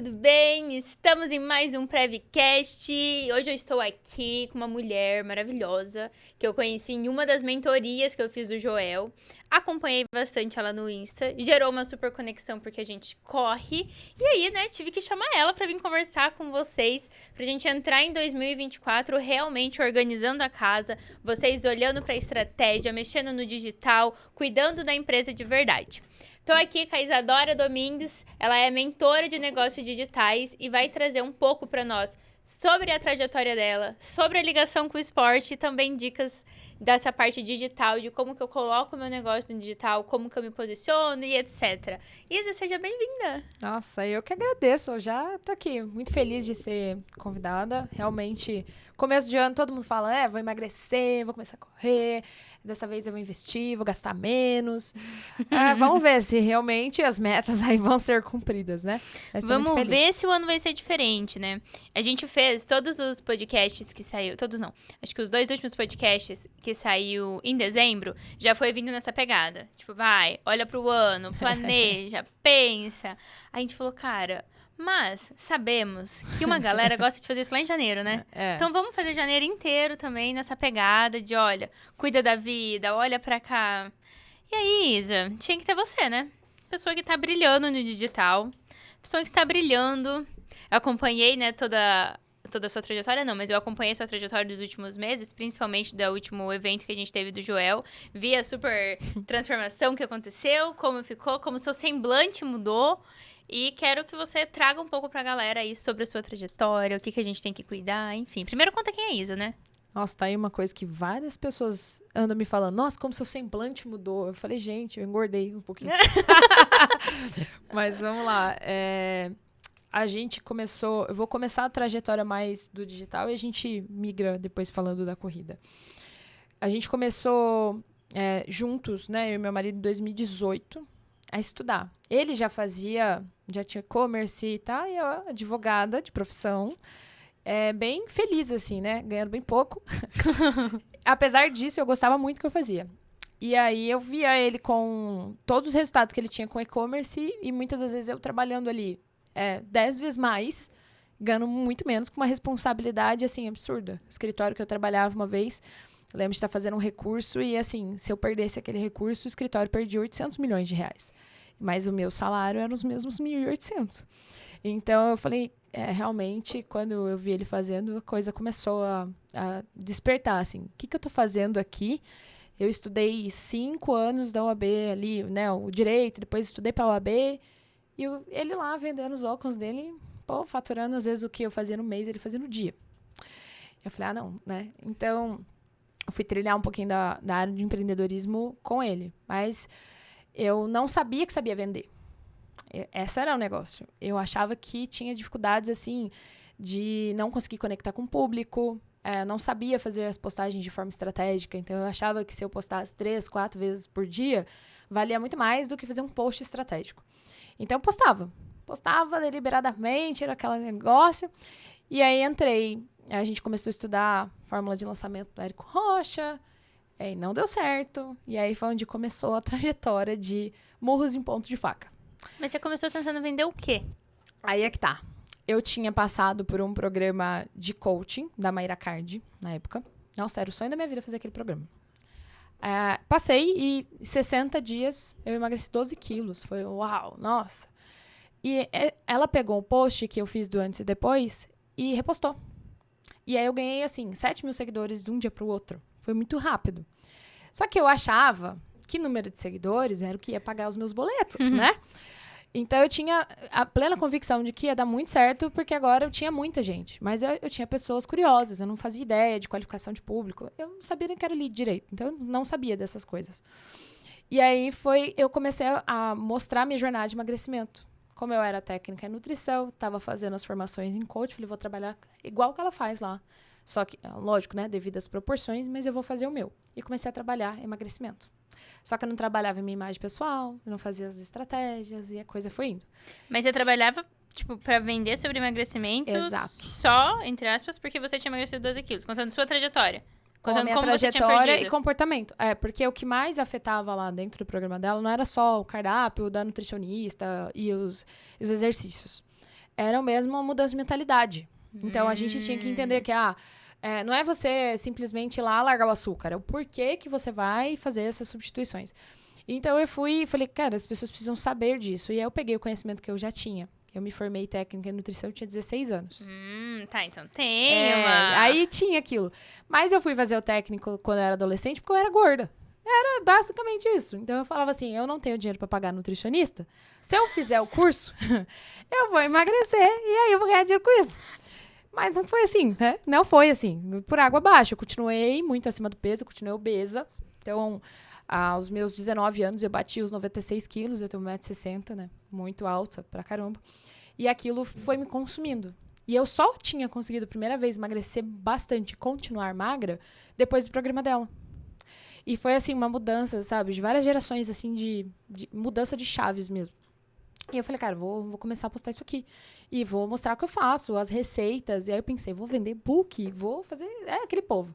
tudo bem? Estamos em mais um Prevcast. Hoje eu estou aqui com uma mulher maravilhosa que eu conheci em uma das mentorias que eu fiz do Joel. Acompanhei bastante ela no Insta, gerou uma super conexão porque a gente corre. E aí, né, tive que chamar ela para vir conversar com vocês, pra gente entrar em 2024 realmente organizando a casa, vocês olhando para a estratégia, mexendo no digital, cuidando da empresa de verdade. Estou aqui com a Isadora Domingues, ela é mentora de negócios digitais e vai trazer um pouco para nós sobre a trajetória dela, sobre a ligação com o esporte e também dicas dessa parte digital, de como que eu coloco o meu negócio no digital, como que eu me posiciono e etc. Isa, seja bem-vinda! Nossa, eu que agradeço, eu já tô aqui, muito feliz de ser convidada, realmente, começo de ano todo mundo fala, vou emagrecer, vou começar a correr, dessa vez eu vou investir, vou gastar menos, vamos ver se realmente as metas aí vão ser cumpridas, né? Vamos ver se o ano vai ser diferente, né? A gente fez todos os podcasts que saiu, todos não, acho que os 2 últimos podcasts que saiu em dezembro, já foi vindo nessa pegada. Tipo, vai, olha pro ano, planeja, pensa. A gente falou, cara, mas sabemos que uma galera gosta de fazer isso lá em janeiro, né? Então vamos fazer janeiro inteiro também nessa pegada de, olha, cuida da vida, olha pra cá. E aí, Isa, tinha que ter você, né? Pessoa que tá brilhando no digital, pessoa que está brilhando. Eu acompanhei, né, toda a sua trajetória, não, mas eu acompanhei a sua trajetória dos últimos meses, principalmente do último evento que a gente teve do Joel. Vi a super transformação que aconteceu, como ficou, como seu semblante mudou. E quero que você traga um pouco pra galera aí sobre a sua trajetória, o que a gente tem que cuidar, enfim. Primeiro conta quem é a Isa, né? Nossa, tá aí uma coisa que várias pessoas andam me falando. Nossa, como seu semblante mudou. Eu falei, gente, eu engordei um pouquinho. Mas vamos lá. A gente começou... Eu vou começar a trajetória mais do digital e a gente migra depois falando da corrida. A gente começou juntos, né? Eu e meu marido, em 2018, a estudar. Ele já tinha e-commerce e tal, e eu, advogada de profissão, bem feliz, assim, né? Ganhando bem pouco. Apesar disso, eu gostava muito do que eu fazia. E aí, eu via ele com todos os resultados que ele tinha com e-commerce e muitas das vezes eu trabalhando ali 10 vezes mais, ganhando muito menos, com uma responsabilidade, assim, absurda. O escritório que eu trabalhava uma vez, eu lembro de estar fazendo um recurso e, assim, se eu perdesse aquele recurso, o escritório perdia 800 milhões de reais. Mas o meu salário era os mesmos 1.800. Então, eu falei, realmente, quando eu vi ele fazendo, a coisa começou a despertar, assim. O que eu tô fazendo aqui? Eu estudei 5 anos da UAB ali, né, o direito, depois estudei pra UAB, e ele lá vendendo os óculos dele, faturando às vezes o que eu fazia no mês, ele fazia no dia. Eu falei, não, né? Então, eu fui trilhar um pouquinho da área de empreendedorismo com ele, mas eu não sabia que sabia vender. Esse era o negócio. Eu achava que tinha dificuldades, assim, de não conseguir conectar com o público, não sabia fazer as postagens de forma estratégica, então eu achava que se eu postasse 3, 4 vezes por dia, valia muito mais do que fazer um post estratégico. Então eu postava deliberadamente, era aquele negócio, e aí entrei, a gente começou a estudar fórmula de lançamento do Érico Rocha, e não deu certo, e aí foi onde começou a trajetória de murros em ponto de faca. Mas você começou tentando vender o quê? Aí é que tá. Eu tinha passado por um programa de coaching da Mayra Card, na época. Nossa, era o sonho da minha vida fazer aquele programa. Passei e em 60 dias eu emagreci 12 quilos. Foi uau, nossa. E ela pegou o post que eu fiz do antes e depois e repostou. E aí eu ganhei, assim, 7 mil seguidores de um dia pro outro. Foi muito rápido. Só que eu achava que número de seguidores era o que ia pagar os meus boletos, né? Então, eu tinha a plena convicção de que ia dar muito certo, porque agora eu tinha muita gente. Mas eu tinha pessoas curiosas, eu não fazia ideia de qualificação de público. Eu não sabia nem que era lead direito, então eu não sabia dessas coisas. E aí, eu comecei a mostrar minha jornada de emagrecimento. Como eu era técnica em nutrição, estava fazendo as formações em coach, falei, vou trabalhar igual que ela faz lá. Só que, lógico, né, devido às proporções, mas eu vou fazer o meu. E comecei a trabalhar emagrecimento. Só que eu não trabalhava em minha imagem pessoal, eu não fazia as estratégias e a coisa foi indo. Mas você trabalhava, tipo, pra vender sobre emagrecimento? Exato. Só, entre aspas, porque você tinha emagrecido 12 quilos, contando sua trajetória. Contando minha trajetória e comportamento. Porque o que mais afetava lá dentro do programa dela não era só o cardápio da nutricionista e os exercícios. era mesmo uma mudança de mentalidade. Então, a gente tinha que entender que, não é você simplesmente ir lá largar o açúcar, é o porquê que você vai fazer essas substituições. Então, eu fui e falei, cara, as pessoas precisam saber disso. E aí, eu peguei o conhecimento que eu já tinha. Eu me formei técnica em nutrição, eu tinha 16 anos. Tá, então tem uma... Aí tinha aquilo. Mas eu fui fazer o técnico quando eu era adolescente porque eu era gorda. Era basicamente isso. Então eu falava assim, eu não tenho dinheiro pra pagar nutricionista. Se eu fizer o curso, eu vou emagrecer e aí eu vou ganhar dinheiro com isso. Mas não foi assim, né? Não foi assim. Por água abaixo. Eu continuei muito acima do peso, eu continuei obesa. Então, aos meus 19 anos, eu bati os 96 quilos. Eu tenho 1,60 m, né? Muito alta pra caramba. E aquilo foi me consumindo. E eu só tinha conseguido, a primeira vez, emagrecer bastante e continuar magra depois do programa dela. E foi, assim, uma mudança, sabe? De várias gerações, assim, de mudança de chaves mesmo. E eu falei, cara, vou começar a postar isso aqui. E vou mostrar o que eu faço, as receitas. E aí eu pensei, vou vender e-book, vou fazer... É aquele povo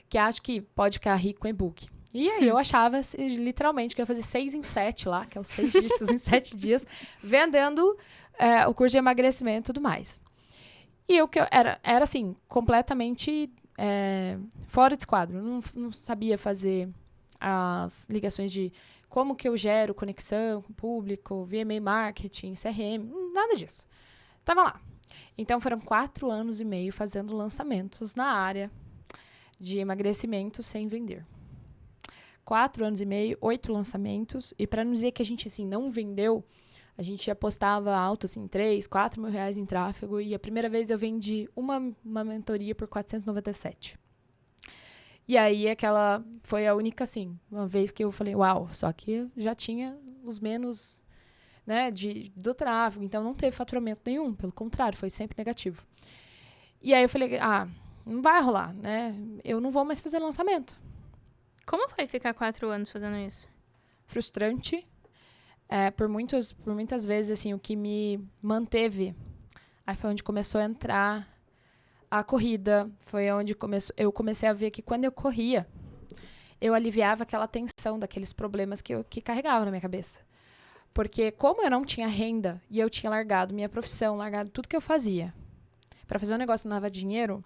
que acha que pode ficar rico com e-book. E aí eu achava, literalmente, que eu ia fazer 6 em 7 lá, que é os 6 dígitos em 7 dias, vendendo o curso de emagrecimento e tudo mais. E eu era assim, completamente fora de quadro. Não sabia fazer as ligações de como que eu gero conexão com o público, VMA marketing, CRM, nada disso. Tava lá. Então foram 4 anos e meio fazendo lançamentos na área de emagrecimento sem vender. 4 anos e meio, 8 lançamentos. E para não dizer que a gente assim não vendeu, a gente apostava alto, assim, 3, 4 mil reais em tráfego. E a primeira vez eu vendi uma mentoria por 497. E aí, aquela foi a única, assim, uma vez que eu falei, uau, só que eu já tinha os menos, né, do tráfego. Então, não teve faturamento nenhum. Pelo contrário, foi sempre negativo. E aí, eu falei, não vai rolar, né? Eu não vou mais fazer lançamento. Como foi ficar 4 anos fazendo isso? Frustrante. Por muitas vezes, assim, o que me manteve, aí foi onde começou a entrar a corrida, foi onde eu comecei a ver que quando eu corria, eu aliviava aquela tensão daqueles problemas que carregava na minha cabeça. Porque como eu não tinha renda e eu tinha largado minha profissão, largado tudo que eu fazia, para fazer um negócio que não dava dinheiro,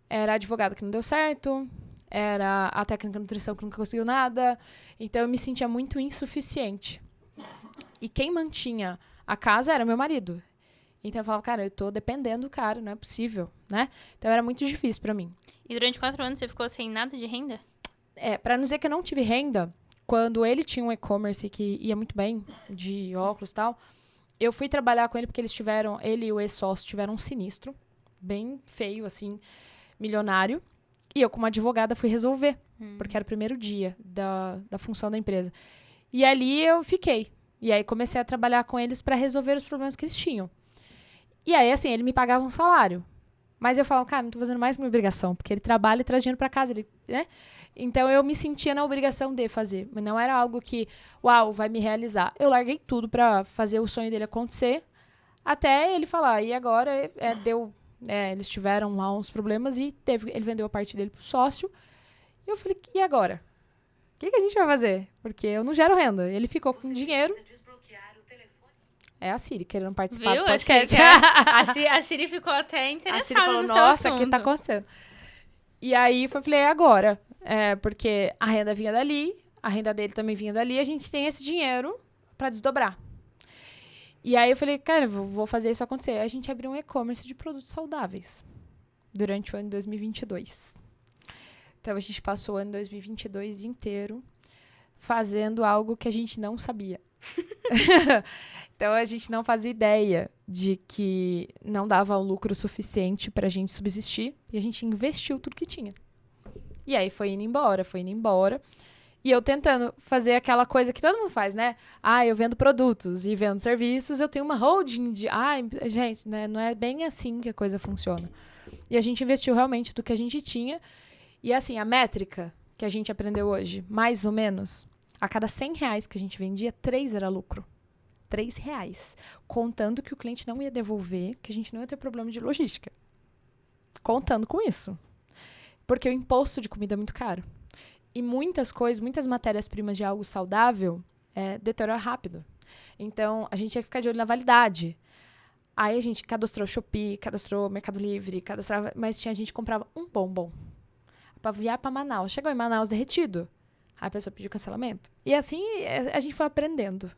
era advogado que não deu certo, era a técnica de nutrição que nunca conseguiu nada, então eu me sentia muito insuficiente. E quem mantinha a casa era meu marido. Então eu falava, cara, eu tô dependendo do cara, não é possível, né? Então era muito difícil pra mim. E durante 4 anos você ficou sem nada de renda? Pra não dizer que eu não tive renda, quando ele tinha um e-commerce que ia muito bem, de óculos e tal, eu fui trabalhar com ele porque ele e o ex-sócio tiveram um sinistro, bem feio, assim, milionário. E eu, como advogada, fui resolver, porque era o primeiro dia da função da empresa. E ali eu fiquei. E aí comecei a trabalhar com eles pra resolver os problemas que eles tinham. E aí, assim, ele me pagava um salário. Mas eu falava, cara, não tô fazendo mais minha obrigação, porque ele trabalha e traz dinheiro pra casa, né? Então, eu me sentia na obrigação de fazer. Mas não era algo que, uau, vai me realizar. Eu larguei tudo pra fazer o sonho dele acontecer, até ele falar. E agora, eles tiveram lá uns problemas e ele vendeu a parte dele pro sócio. E eu falei, e agora? O que a gente vai fazer? Porque eu não gero renda. Ele ficou com dinheiro. É a Siri querendo participar do podcast. A Siri ficou até interessada. A Siri falou, no seu nossa, o assunto. que tá acontecendo? E aí eu falei, agora. Porque a renda vinha dali, a renda dele também vinha dali, a gente tem esse dinheiro pra desdobrar. E aí eu falei, cara, vou fazer isso acontecer. Aí a gente abriu um e-commerce de produtos saudáveis durante o ano de 2022. Então a gente passou o ano 2022 inteiro fazendo algo que a gente não sabia. Então a gente não fazia ideia de que não dava um lucro suficiente pra gente subsistir e a gente investiu tudo que tinha. E aí foi indo embora. E eu tentando fazer aquela coisa que todo mundo faz, né? Eu vendo produtos e vendo serviços, eu tenho uma holding de... gente, né? Não é bem assim que a coisa funciona. E a gente investiu realmente do que a gente tinha. E assim, a métrica que a gente aprendeu hoje, mais ou menos, a cada 100 reais que a gente vendia, 3 era lucro. 3 reais. Contando que o cliente não ia devolver, que a gente não ia ter problema de logística. Contando com isso. Porque o imposto de comida é muito caro. E muitas matérias-primas de algo saudável deterioram rápido. Então, a gente tinha que ficar de olho na validade. Aí a gente cadastrou Shopee, cadastrou Mercado Livre, cadastrava, mas tinha gente que comprava um bombom pra viajar pra Manaus. Chegou em Manaus derretido. Aí a pessoa pediu cancelamento. E assim a gente foi aprendendo.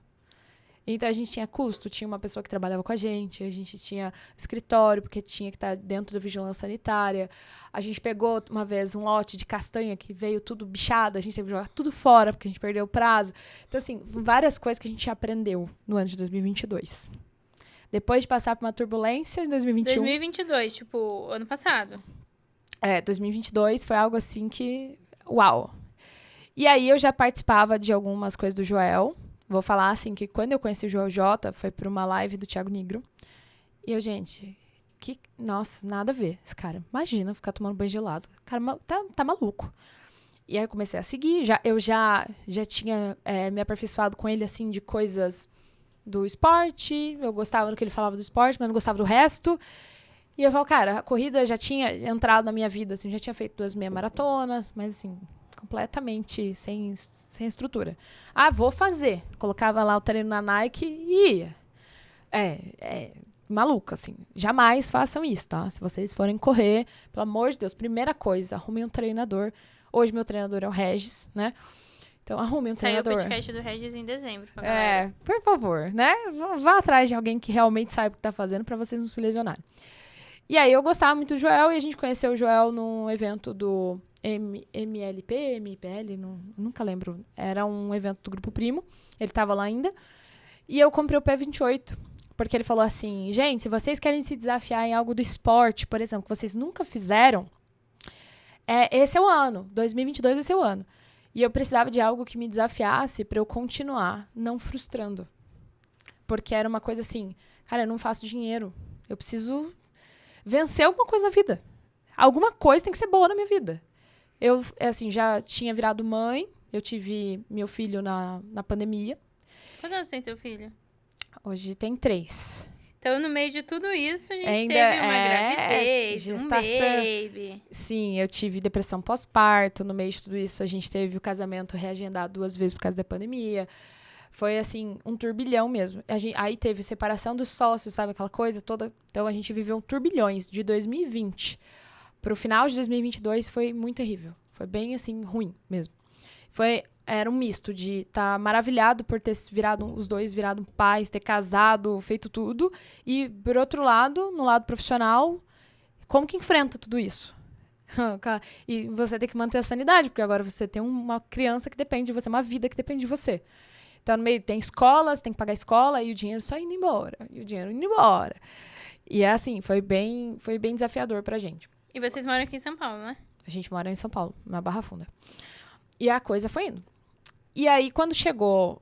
Então a gente tinha custo, tinha uma pessoa que trabalhava com a gente tinha escritório, porque tinha que estar dentro da vigilância sanitária. A gente pegou uma vez um lote de castanha que veio tudo bichado, a gente teve que jogar tudo fora, porque a gente perdeu o prazo. Então, assim, várias coisas que a gente aprendeu no ano de 2022. Depois de passar por uma turbulência em 2021. 2022, tipo, ano passado. 2022 foi algo assim que... Uau! E aí eu já participava de algumas coisas do Joel. Vou falar assim que quando eu conheci o Joel J, foi por uma live do Thiago Nigro. E eu, gente, nossa, nada a ver esse cara. Imagina ficar tomando banho gelado. O cara tá maluco. E aí eu comecei a seguir. Eu já tinha me aperfeiçoado com ele, assim, de coisas do esporte. Eu gostava do que ele falava do esporte, mas não gostava do resto. E eu falo, cara, a corrida já tinha entrado na minha vida, assim, já tinha feito 2 meia maratonas, mas assim, completamente sem estrutura. Ah, vou fazer. Colocava lá o treino na Nike e ia. Maluca, assim. Jamais façam isso, tá? Se vocês forem correr, pelo amor de Deus, primeira coisa, arrumem um treinador. Hoje meu treinador é o Regis, né? Então arrume um treinador. Saiu o podcast do Regis em dezembro pra galera. Por favor, né? Vá atrás de alguém que realmente sabe o que tá fazendo pra vocês não se lesionarem. E aí eu gostava muito do Joel e a gente conheceu o Joel num evento do MLP, MPL, nunca lembro. Era um evento do Grupo Primo. Ele tava lá ainda. E eu comprei o P28. Porque ele falou assim, gente, se vocês querem se desafiar em algo do esporte, por exemplo, que vocês nunca fizeram, esse é o ano. 2022 vai ser o ano. E eu precisava de algo que me desafiasse para eu continuar não frustrando. Porque era uma coisa assim, cara, eu não faço dinheiro. Eu preciso vencer alguma coisa na vida. Alguma coisa tem que ser boa na minha vida. Eu, assim, já tinha virado mãe. Eu tive meu filho na pandemia. Quantos anos tem seu filho? Hoje tem 3. Então, no meio de tudo isso, a gente Ainda teve uma gravidez, gestação. um baby. Sim, eu tive depressão pós-parto. No meio de tudo isso, a gente teve o casamento reagendado 2 vezes por causa da pandemia. Foi, assim, um turbilhão mesmo. Aí teve separação dos sócios, sabe? Aquela coisa toda. Então, a gente viveu um turbilhões de 2020 pro final de 2022. Foi muito terrível. Foi bem, assim, ruim mesmo. Era um misto de estar maravilhado por ter os dois virado pais, ter casado, feito tudo. E, por outro lado, no lado profissional, como que enfrenta tudo isso? E você tem que manter a sanidade, porque agora você tem uma criança que depende de você, uma vida que depende de você. Então, no meio tem escola, você tem que pagar a escola, e o dinheiro só indo embora. E é assim, foi bem desafiador pra gente. E vocês moram aqui em São Paulo, né? A gente mora em São Paulo, na Barra Funda. E a coisa foi indo. E aí, quando chegou,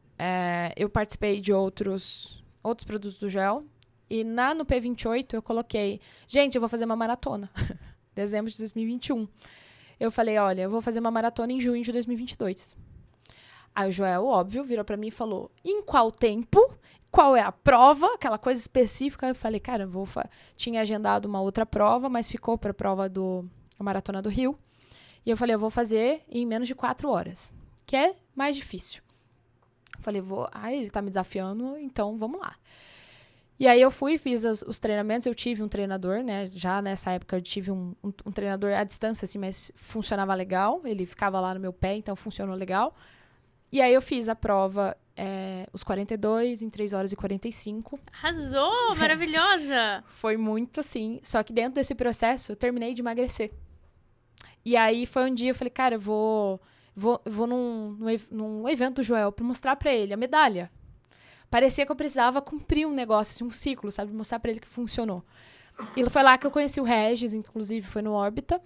eu participei de outros produtos do Joel. E no P28, eu coloquei... Gente, eu vou fazer uma maratona. Dezembro de 2021. Eu falei, olha, eu vou fazer uma maratona em junho de 2022. Aí o Joel, óbvio, virou pra mim e falou, em qual tempo? Qual é a prova? Aquela coisa específica. Eu falei, cara, tinha agendado uma outra prova, mas ficou pra prova da Maratona do Rio. E eu falei, eu vou fazer em menos de 4 horas. Que é mais difícil. Falei, ele tá me desafiando, então vamos lá. E aí eu fui, fiz os treinamentos, eu tive um treinador, né? Já nessa época eu tive um treinador à distância, assim, mas funcionava legal. Ele ficava lá no meu pé, então funcionou legal. E aí eu fiz a prova, os 42 em 3 horas e 45. Arrasou! Maravilhosa! Foi muito assim. Só que dentro desse processo, eu terminei de emagrecer. E aí foi um dia, eu falei, cara, eu vou num evento do Joel pra mostrar pra ele a medalha. Parecia que eu precisava cumprir um negócio, assim, um ciclo, sabe? Mostrar pra ele que funcionou. E foi lá que eu conheci o Regis, inclusive foi no Órbita.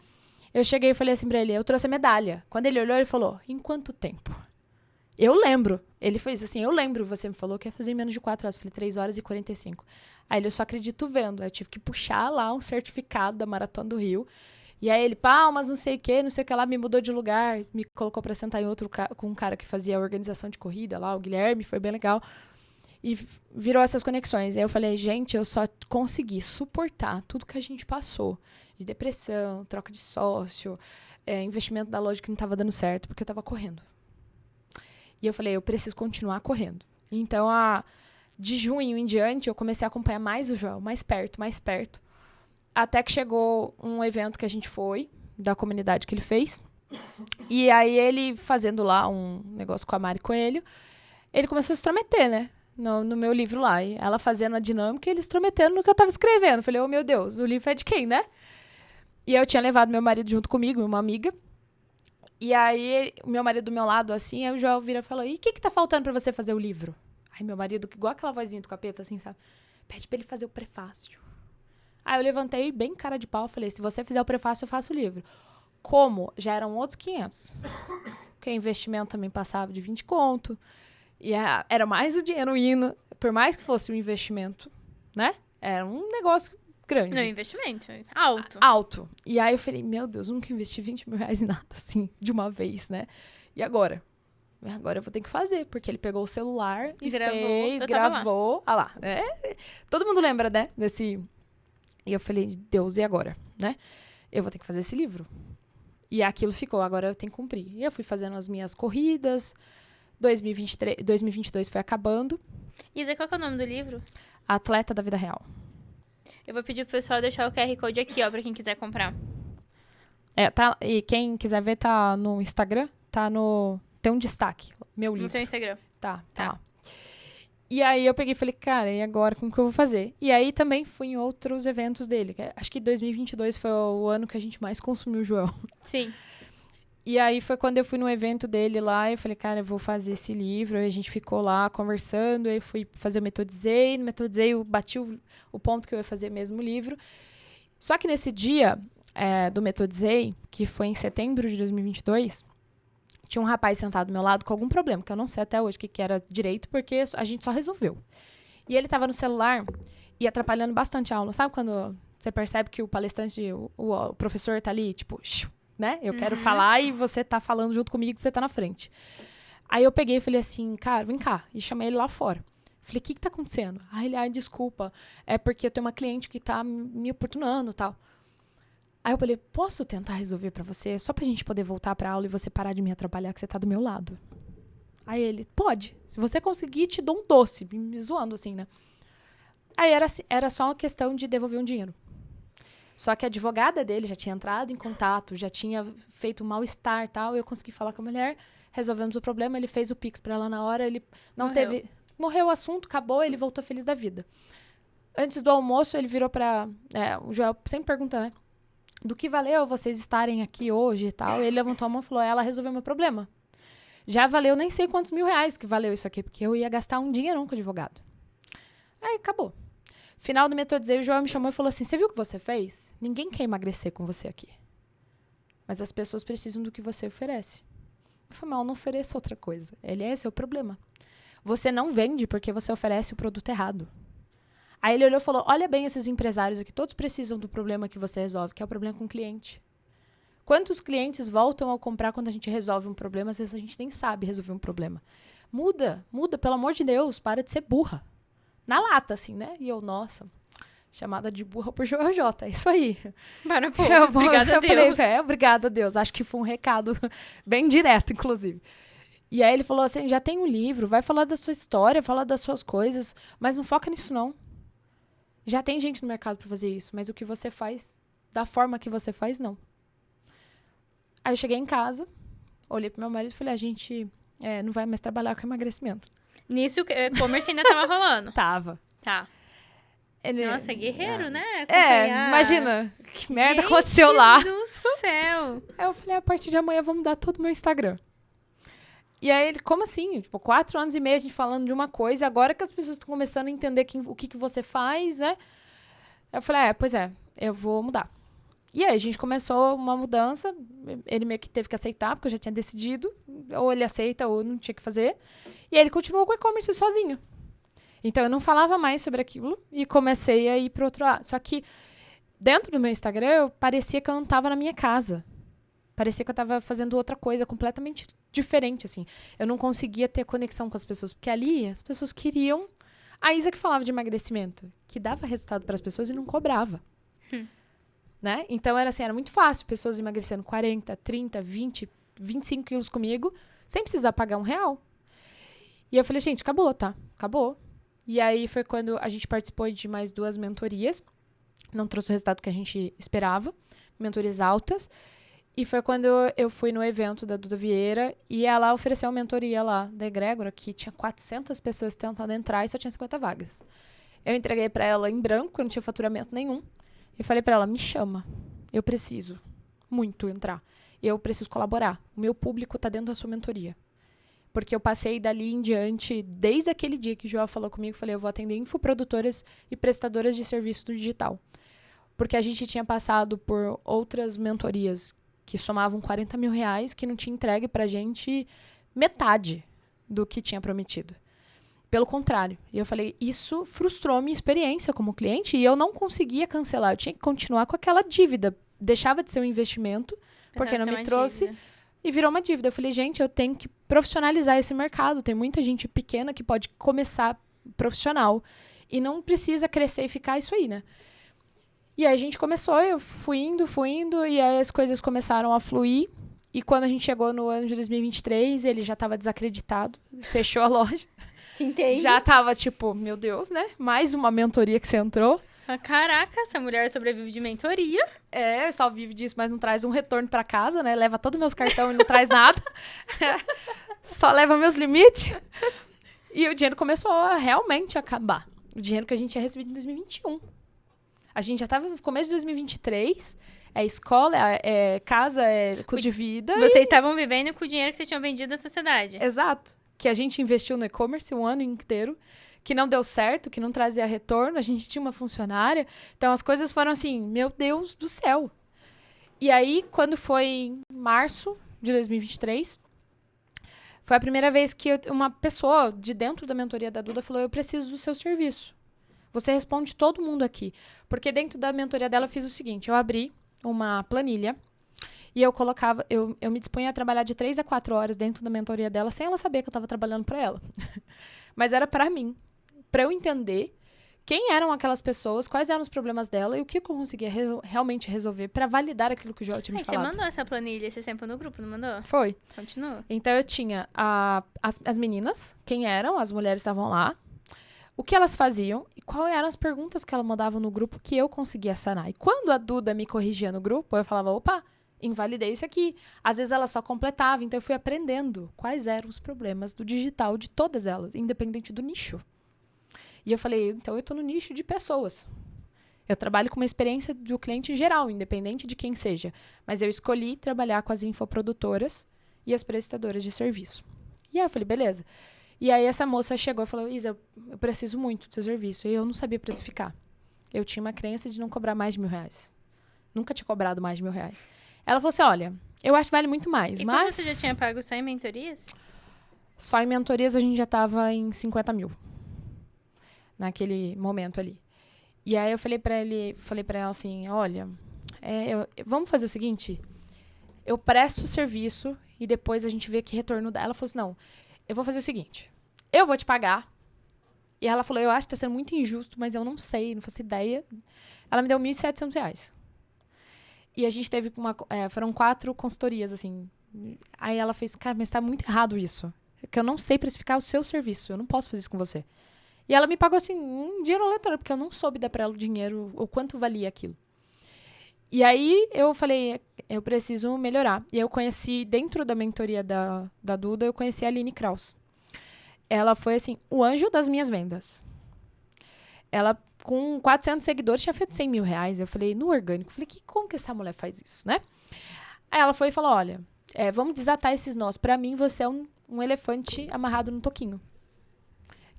Eu cheguei e falei assim pra ele, eu trouxe a medalha. Quando ele olhou, ele falou, em quanto tempo? Eu lembro. Ele fez assim, eu lembro, você me falou que ia fazer em menos de 4 horas. Eu falei, 3 horas e 45. Aí ele, eu só acredito vendo. Aí eu tive que puxar lá um certificado da Maratona do Rio. E aí ele, palmas, não sei o que lá, me mudou de lugar, me colocou pra sentar em outro com um cara que fazia a organização de corrida lá, o Guilherme, foi bem legal. E virou essas conexões. Aí eu falei, gente, eu só consegui suportar tudo que a gente passou. De depressão, troca de sócio, investimento da loja que não tava dando certo, porque eu tava correndo. E eu falei, eu preciso continuar correndo. Então, de junho em diante, eu comecei a acompanhar mais o Joel, mais perto. Até que chegou um evento que a gente foi, da comunidade que ele fez. E aí ele, fazendo lá um negócio com a Mari Coelho, ele começou a se intrometer, né? No meu livro lá. E ela fazendo a dinâmica e ele se intrometendo no que eu tava escrevendo. Falei, oh meu Deus, o livro é de quem, né? E eu tinha levado meu marido junto comigo, uma amiga. E aí, o meu marido do meu lado, assim, aí o Joel vira e falou, e o que tá faltando pra você fazer o livro? Aí meu marido, igual aquela vozinha do capeta, assim, sabe? Pede pra ele fazer o prefácio. Aí eu levantei bem cara de pau, falei, se você fizer o prefácio, eu faço o livro. Como? Já eram outros 500. Porque o investimento também passava de 20 conto. E era mais o dinheiro indo, por mais que fosse um investimento, né? Era um negócio grande. Não, investimento. Alto. Alto. E aí eu falei, meu Deus, nunca investi 20 mil reais em nada, assim, de uma vez, né? E agora? Agora eu vou ter que fazer, porque ele pegou o celular e gravou. Ah lá. Todo mundo lembra, né? Desse... E eu falei, Deus, e agora? Né? Eu vou ter que fazer esse livro. E aquilo ficou, agora eu tenho que cumprir. E eu fui fazendo as minhas corridas. 2022 foi acabando. Isa, qual que é o nome do livro? Atleta da Vida Real. Eu vou pedir pro pessoal deixar o QR Code aqui, ó, pra quem quiser comprar. Tá, e quem quiser ver, tá no Instagram, tem um destaque, meu livro. No seu Instagram. Tá. Lá. E aí eu peguei e falei, cara, e agora como que eu vou fazer? E aí também fui em outros eventos dele. Acho que 2022 foi o ano que a gente mais consumiu o Joel. Sim. E aí foi quando eu fui no evento dele lá, e eu falei, cara, eu vou fazer esse livro. Aí a gente ficou lá conversando, aí fui fazer o Metodizei. No Metodizei eu bati o ponto que eu ia fazer mesmo o livro. Só que nesse dia do Metodizei, que foi em setembro de 2022, tinha um rapaz sentado do meu lado com algum problema, que eu não sei até hoje o que era direito, porque a gente só resolveu. E ele tava no celular e atrapalhando bastante a aula. Sabe quando você percebe que o palestrante, o professor tá ali, tipo, né? Eu quero falar e você tá falando junto comigo, você tá na frente. Aí eu peguei e falei assim, cara, vem cá. E chamei ele lá fora. Falei, o que tá acontecendo? Aí ele, desculpa, é porque eu tenho uma cliente que tá me importunando e tal. Aí eu falei, posso tentar resolver pra você? Só pra gente poder voltar pra aula e você parar de me atrapalhar, que você tá do meu lado. Aí ele, pode. Se você conseguir, te dou um doce. Me zoando assim, né? Aí era só uma questão de devolver um dinheiro. Só que a advogada dele já tinha entrado em contato, já tinha feito um mal-estar e tal. Eu consegui falar com a mulher, resolvemos o problema. Ele fez o Pix pra ela na hora, ele não teve... Morreu o assunto, acabou, ele voltou feliz da vida. Antes do almoço, ele virou pra... o Joel sempre pergunta, né? Do que valeu vocês estarem aqui hoje e tal? E ele levantou a mão e falou, ela resolveu meu problema. Já valeu nem sei quantos mil reais que valeu isso aqui, porque eu ia gastar um dinheirão com o advogado. Aí, acabou. Final do Metodizei, o Joel me chamou e falou assim, você viu o que você fez? Ninguém quer emagrecer com você aqui. Mas as pessoas precisam do que você oferece. Eu falei, mas eu não ofereço outra coisa. Esse é o problema. Você não vende porque você oferece o produto errado. Aí ele olhou e falou, olha bem esses empresários aqui, todos precisam do problema que você resolve, que é o problema com o cliente. Quantos clientes voltam a comprar quando a gente resolve um problema? Às vezes a gente nem sabe resolver um problema. Muda, pelo amor de Deus, para de ser burra. Na lata, assim, né? E eu, nossa, chamada de burra por Joel J, é isso aí. Para, pô, obrigada a Deus. Falei, obrigada a Deus. Acho que foi um recado bem direto, inclusive. E aí ele falou assim, já tem um livro, vai falar da sua história, fala das suas coisas, mas não foca nisso, não. Já tem gente no mercado para fazer isso, mas o que você faz, da forma que você faz, não. Aí eu cheguei em casa, olhei pro meu marido e falei, a gente não vai mais trabalhar com emagrecimento. Nisso o e-commerce ainda tava rolando. Tava. Tá. Nossa, guerreiro, né? Imagina, que merda aconteceu lá. Meu Deus do céu. Aí eu falei, a partir de amanhã vamos mudar todo o meu Instagram. E aí ele, como assim? Tipo, 4 anos e meio a gente falando de uma coisa, agora que as pessoas estão começando a entender o que você faz, né? Eu falei, pois é, eu vou mudar. E aí a gente começou uma mudança, ele meio que teve que aceitar, porque eu já tinha decidido, ou ele aceita ou não tinha que fazer. E aí ele continuou com o e-commerce sozinho. Então eu não falava mais sobre aquilo e comecei a ir para outro lado. Só que dentro do meu Instagram, parecia que eu não estava na minha casa. Parecia que eu estava fazendo outra coisa completamente diferente, assim. Eu não conseguia ter conexão com as pessoas, porque ali as pessoas queriam a Isa que falava de emagrecimento, que dava resultado para as pessoas e não cobrava. Né? Então era assim, era muito fácil, pessoas emagrecendo 40, 30, 20, 25 quilos comigo, sem precisar pagar R$1. E eu falei, gente, acabou, tá? Acabou. E aí foi quando a gente participou de mais 2 mentorias. Não trouxe o resultado que a gente esperava. Mentorias altas. E foi quando eu fui no evento da Duda Vieira e ela ofereceu uma mentoria lá da Egrégora, que tinha 400 pessoas tentando entrar e só tinha 50 vagas. Eu entreguei pra ela em branco, eu não tinha faturamento nenhum. E falei pra ela, me chama. Eu preciso muito entrar. Eu preciso colaborar. O meu público tá dentro da sua mentoria. Porque eu passei dali em diante, desde aquele dia que o João falou comigo, falei, eu vou atender infoprodutoras e prestadoras de serviço do digital. Porque a gente tinha passado por outras mentorias que somavam 40 mil reais, que não tinha entregue pra gente metade do que tinha prometido. Pelo contrário. E eu falei, isso frustrou minha experiência como cliente e eu não conseguia cancelar. Eu tinha que continuar com aquela dívida. Deixava de ser um investimento, porque não me trouxe, e virou uma dívida. Eu falei, gente, eu tenho que profissionalizar esse mercado. Tem muita gente pequena que pode começar profissional e não precisa crescer e ficar isso aí, né? E aí a gente começou, eu fui indo, e aí as coisas começaram a fluir. E quando a gente chegou no ano de 2023, ele já estava desacreditado, fechou a loja. Te entendo. Já tava tipo, meu Deus, né? Mais uma mentoria que você entrou. Caraca, essa mulher sobrevive de mentoria. É, só vive disso, mas não traz um retorno pra casa, né? Leva todos meus cartões e não traz nada. Só leva meus limites. E o dinheiro começou a realmente acabar. O dinheiro que a gente tinha recebido em 2021. A gente já tava no começo de 2023. É escola, é casa, é custo de vida. Vocês estavam vivendo com o dinheiro que vocês tinham vendido na sociedade. Exato. Que a gente investiu no e-commerce um ano inteiro, que não deu certo, que não trazia retorno. A gente tinha uma funcionária. Então, as coisas foram assim, meu Deus do céu. E aí, quando foi em março de 2023, foi a primeira vez que uma pessoa de dentro da mentoria da Duda falou, eu preciso do seu serviço. Você responde todo mundo aqui. Porque dentro da mentoria dela eu fiz o seguinte, eu abri uma planilha e eu colocava, eu me dispunha a trabalhar de 3 a 4 horas dentro da mentoria dela sem ela saber que eu estava trabalhando para ela. Mas era para mim, para eu entender quem eram aquelas pessoas, quais eram os problemas dela e o que eu conseguia realmente resolver para validar aquilo que o Joel tinha me falado. Você mandou essa planilha esse tempo no grupo, não mandou? Foi. Continua. Então eu tinha as meninas, quem eram, as mulheres estavam lá, o que elas faziam e quais eram as perguntas que ela mandava no grupo que eu conseguia sanar. E quando a Duda me corrigia no grupo, eu falava, opa, invalidei isso aqui. Às vezes ela só completava, então eu fui aprendendo quais eram os problemas do digital de todas elas, independente do nicho. E eu falei, então eu tô no nicho de pessoas. Eu trabalho com uma experiência do cliente geral, independente de quem seja. Mas eu escolhi trabalhar com as infoprodutoras e as prestadoras de serviço. E aí eu falei, beleza. E aí essa moça chegou e falou, Isa, eu preciso muito do seu serviço. E eu não sabia precificar. Eu tinha uma crença de não cobrar mais de R$1.000. Nunca tinha cobrado mais de R$1.000. Ela falou assim, olha, eu acho que vale muito mais, E mas... você já tinha pago só em mentorias? Só em mentorias a gente já tava em 50 mil. Naquele momento ali. E aí eu falei pra ela assim, olha, vamos fazer o seguinte, eu presto o serviço e depois a gente vê que retorno dá. Ela falou assim, não, eu vou fazer o seguinte, eu vou te pagar. E ela falou, eu acho que tá sendo muito injusto, mas eu não sei, não faço ideia. Ela me deu R$1.700. E a gente teve foram 4 consultorias, assim. Aí ela fez, cara, mas tá muito errado isso. É que eu não sei precificar o seu serviço, eu não posso fazer isso com você. E ela me pagou, assim, um dinheiro aleatório, porque eu não soube dar pra ela o dinheiro, o quanto valia aquilo. E aí, eu falei, eu preciso melhorar. E eu conheci, dentro da mentoria da Duda, eu conheci a Aline Kraus. Ela foi, assim, o anjo das minhas vendas. Ela, com 400 seguidores, tinha feito R$100 mil. Eu falei, no orgânico. Falei, como que essa mulher faz isso, né? Aí ela foi e falou, olha, vamos desatar esses nós. Pra mim, você é um elefante amarrado no toquinho.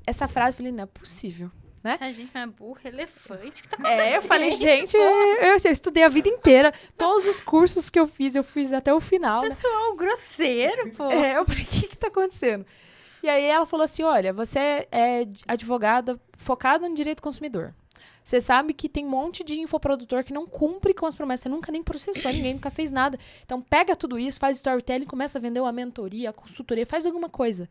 Essa frase, eu falei, não é possível, né? A gente é burro, elefante, o que tá acontecendo? Eu falei, gente, eu estudei a vida inteira. Todos os cursos que eu fiz até o final. Pessoal, né? Grosseiro, pô. Eu falei, o que tá acontecendo? E aí ela falou assim, olha, você é advogada focada no direito do consumidor. Você sabe que tem um monte de infoprodutor que não cumpre com as promessas. Você nunca nem processou ninguém, nunca fez nada. Então pega tudo isso, faz storytelling, começa a vender uma mentoria, a consultoria, faz alguma coisa.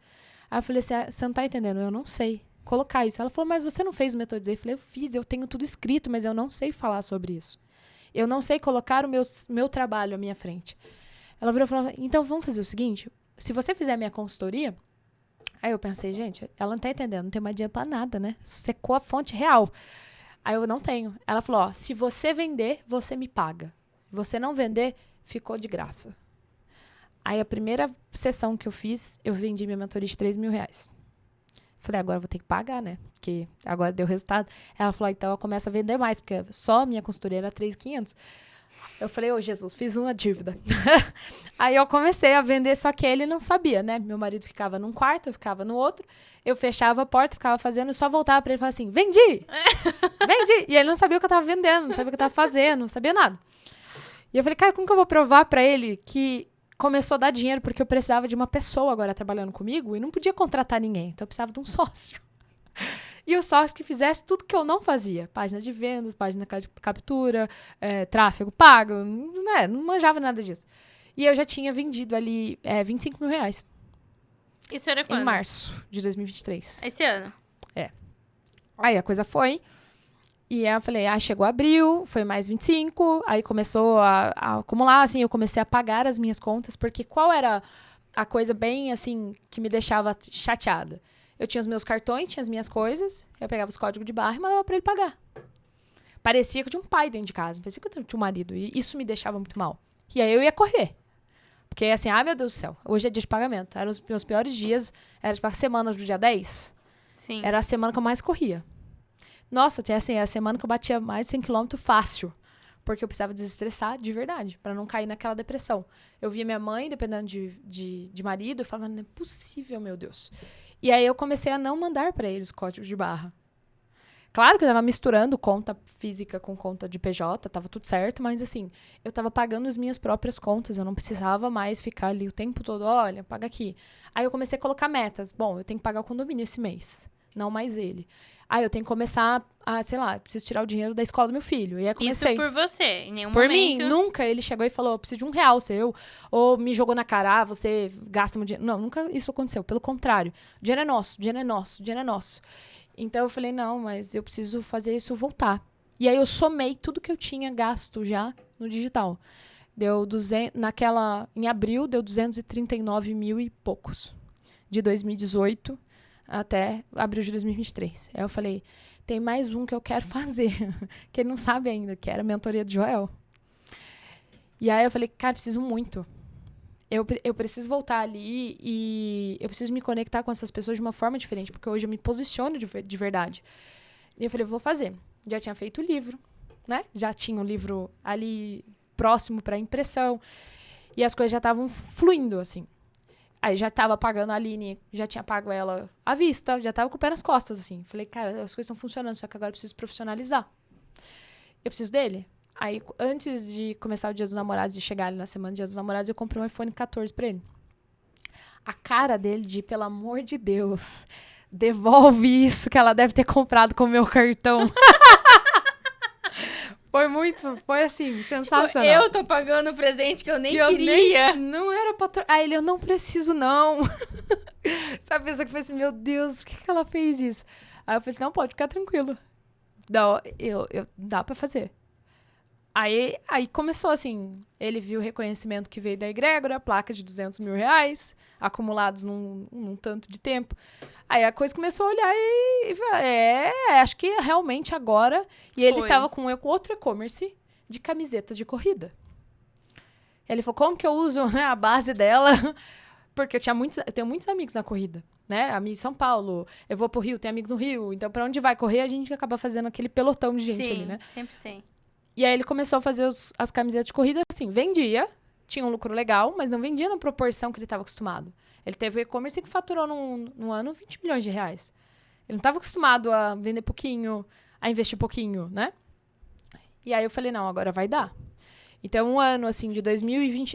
Aí eu falei assim, você não tá entendendo, eu não sei colocar isso. Ela falou, mas você não fez o Metodizei? Eu falei, eu fiz, eu tenho tudo escrito, mas eu não sei falar sobre isso. Eu não sei colocar o meu trabalho à minha frente. Ela virou e falou, então vamos fazer o seguinte, se você fizer a minha consultoria, Aí eu pensei, gente, ela não tá entendendo, não tem mais dinheiro pra nada, né? Secou a fonte real. Aí eu não tenho. Ela falou, ó, se você vender, você me paga. Se você não vender, ficou de graça. Aí a primeira sessão que eu fiz, eu vendi minha mentoria de R$3.000. Falei, agora eu vou ter que pagar, né? Porque agora deu resultado. Ela falou, então eu começo a vender mais, porque só a minha consultoria era 3.500. Eu falei, ô Jesus, fiz uma dívida. Aí eu comecei a vender, só que ele não sabia, né? Meu marido ficava num quarto, eu ficava no outro. Eu fechava a porta, ficava fazendo, só voltava pra ele e falava assim, vendi! Vendi! E ele não sabia o que eu tava vendendo, não sabia o que eu tava fazendo, não sabia nada. E eu falei, cara, como que eu vou provar pra ele que começou a dar dinheiro porque eu precisava de uma pessoa agora trabalhando comigo e não podia contratar ninguém, então eu precisava de um sócio. E o sócio que fizesse tudo que eu não fazia. Página de vendas, página de captura, tráfego pago, né? Não manjava nada disso. E eu já tinha vendido ali R$25.000. Isso era quando? Em março de 2023. Esse ano. Aí a coisa foi. E aí eu falei, chegou abril, foi mais 25. Aí começou a acumular, assim, eu comecei a pagar as minhas contas. Porque qual era a coisa bem, assim, que me deixava chateada? Eu tinha os meus cartões, tinha as minhas coisas. Eu pegava os códigos de barra e mandava pra ele pagar. Parecia que eu tinha um pai dentro de casa. Parecia que eu tinha um marido. E isso me deixava muito mal. E aí eu ia correr. Porque assim, meu Deus do céu. Hoje é dia de pagamento. Eram os meus piores dias. Era tipo a semana do dia 10. Sim. Era a semana que eu mais corria. Nossa, tinha assim, a semana que eu batia mais de 100 km fácil. Porque eu precisava desestressar de verdade. Pra não cair naquela depressão. Eu via minha mãe, dependendo de marido. Eu falava, não é possível, meu Deus. E aí eu comecei a não mandar pra ele os códigos de barra. Claro que eu tava misturando conta física com conta de PJ, tava tudo certo, mas assim, eu tava pagando as minhas próprias contas, eu não precisava mais ficar ali o tempo todo, olha, paga aqui. Aí eu comecei a colocar metas. Bom, eu tenho que pagar o condomínio esse mês, não mais ele. Aí eu tenho que começar sei lá, preciso tirar o dinheiro da escola do meu filho. E aí comecei. Isso por você, em nenhum Por momento. mim, nunca ele chegou e falou, eu preciso de R$1 seu, ou me jogou na cara, você gasta meu dinheiro. Não, nunca isso aconteceu. Pelo contrário, o dinheiro é nosso, o dinheiro é nosso, o dinheiro é nosso. Então eu falei, não, mas eu preciso fazer isso voltar. E aí eu somei tudo que eu tinha gasto já no digital. Deu 200, em abril, deu 239 mil e poucos. De 2018 até abril de 2023. Aí eu falei, tem mais um que eu quero fazer, que ele não sabe ainda, que era a mentoria de Joel. E aí eu falei, cara, preciso muito. Eu preciso voltar ali e eu preciso me conectar com essas pessoas de uma forma diferente, porque hoje eu me posiciono de verdade. E eu falei, vou fazer. Já tinha feito o livro, né? Já tinha o livro ali próximo para impressão. E as coisas já estavam fluindo, assim. Aí já tava pagando a Aline, já tinha pago ela à vista, já tava com o pé nas costas, assim. Falei, cara, as coisas estão funcionando, só que agora eu preciso profissionalizar. Eu preciso dele. Aí, antes de começar o Dia dos Namorados, de chegar ali na semana do Dia dos Namorados, eu comprei um iPhone 14 pra ele. A cara dele de, pelo amor de Deus, devolve isso que ela deve ter comprado com o meu cartão. Foi assim, sensacional. Tipo, eu tô pagando um presente que eu nem que queria. Não era pra... Aí ele, eu não preciso, não. Sabe, a pessoa que foi assim, meu Deus, por que ela fez isso? Aí eu falei assim, não, pode ficar tranquilo. Não, dá pra fazer. Aí começou assim, ele viu o reconhecimento que veio da egrégora, placa de R$200 mil, acumulados num tanto de tempo. Aí a coisa começou a olhar acho que realmente agora... E ele tava com outro e-commerce de camisetas de corrida. Ele falou, como que eu uso, né, a base dela? Porque eu tenho muitos amigos na corrida, né? Amigos em São Paulo, eu vou pro Rio, tenho amigos no Rio. Então, pra onde vai correr, a gente acaba fazendo aquele pelotão de gente ali, né? Sempre tem. E aí ele começou a fazer as camisetas de corrida, assim, vendia, tinha um lucro legal, mas não vendia na proporção que ele estava acostumado. Ele teve o e-commerce que faturou num ano R$20 milhões. Ele não estava acostumado a vender pouquinho, a investir pouquinho, né? E aí eu falei, não, agora vai dar. Então, um ano, assim, de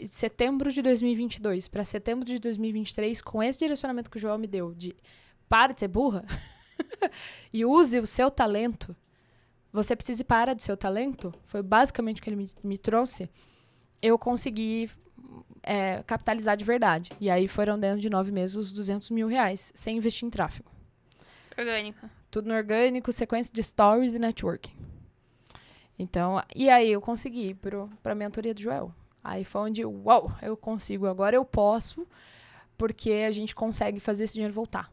setembro de 2022 para setembro de 2023, com esse direcionamento que o Joel me deu, de para de ser burra e use o seu talento. Você precisa parar do seu talento, foi basicamente o que ele me trouxe, eu consegui capitalizar de verdade. E aí foram dentro de 9 meses os R$200 mil, sem investir em tráfego. Orgânico. Tudo no orgânico, sequência de stories e networking. Então, e aí eu consegui ir pra mentoria do Joel. Aí foi onde, uau, eu consigo, agora eu posso, porque a gente consegue fazer esse dinheiro voltar.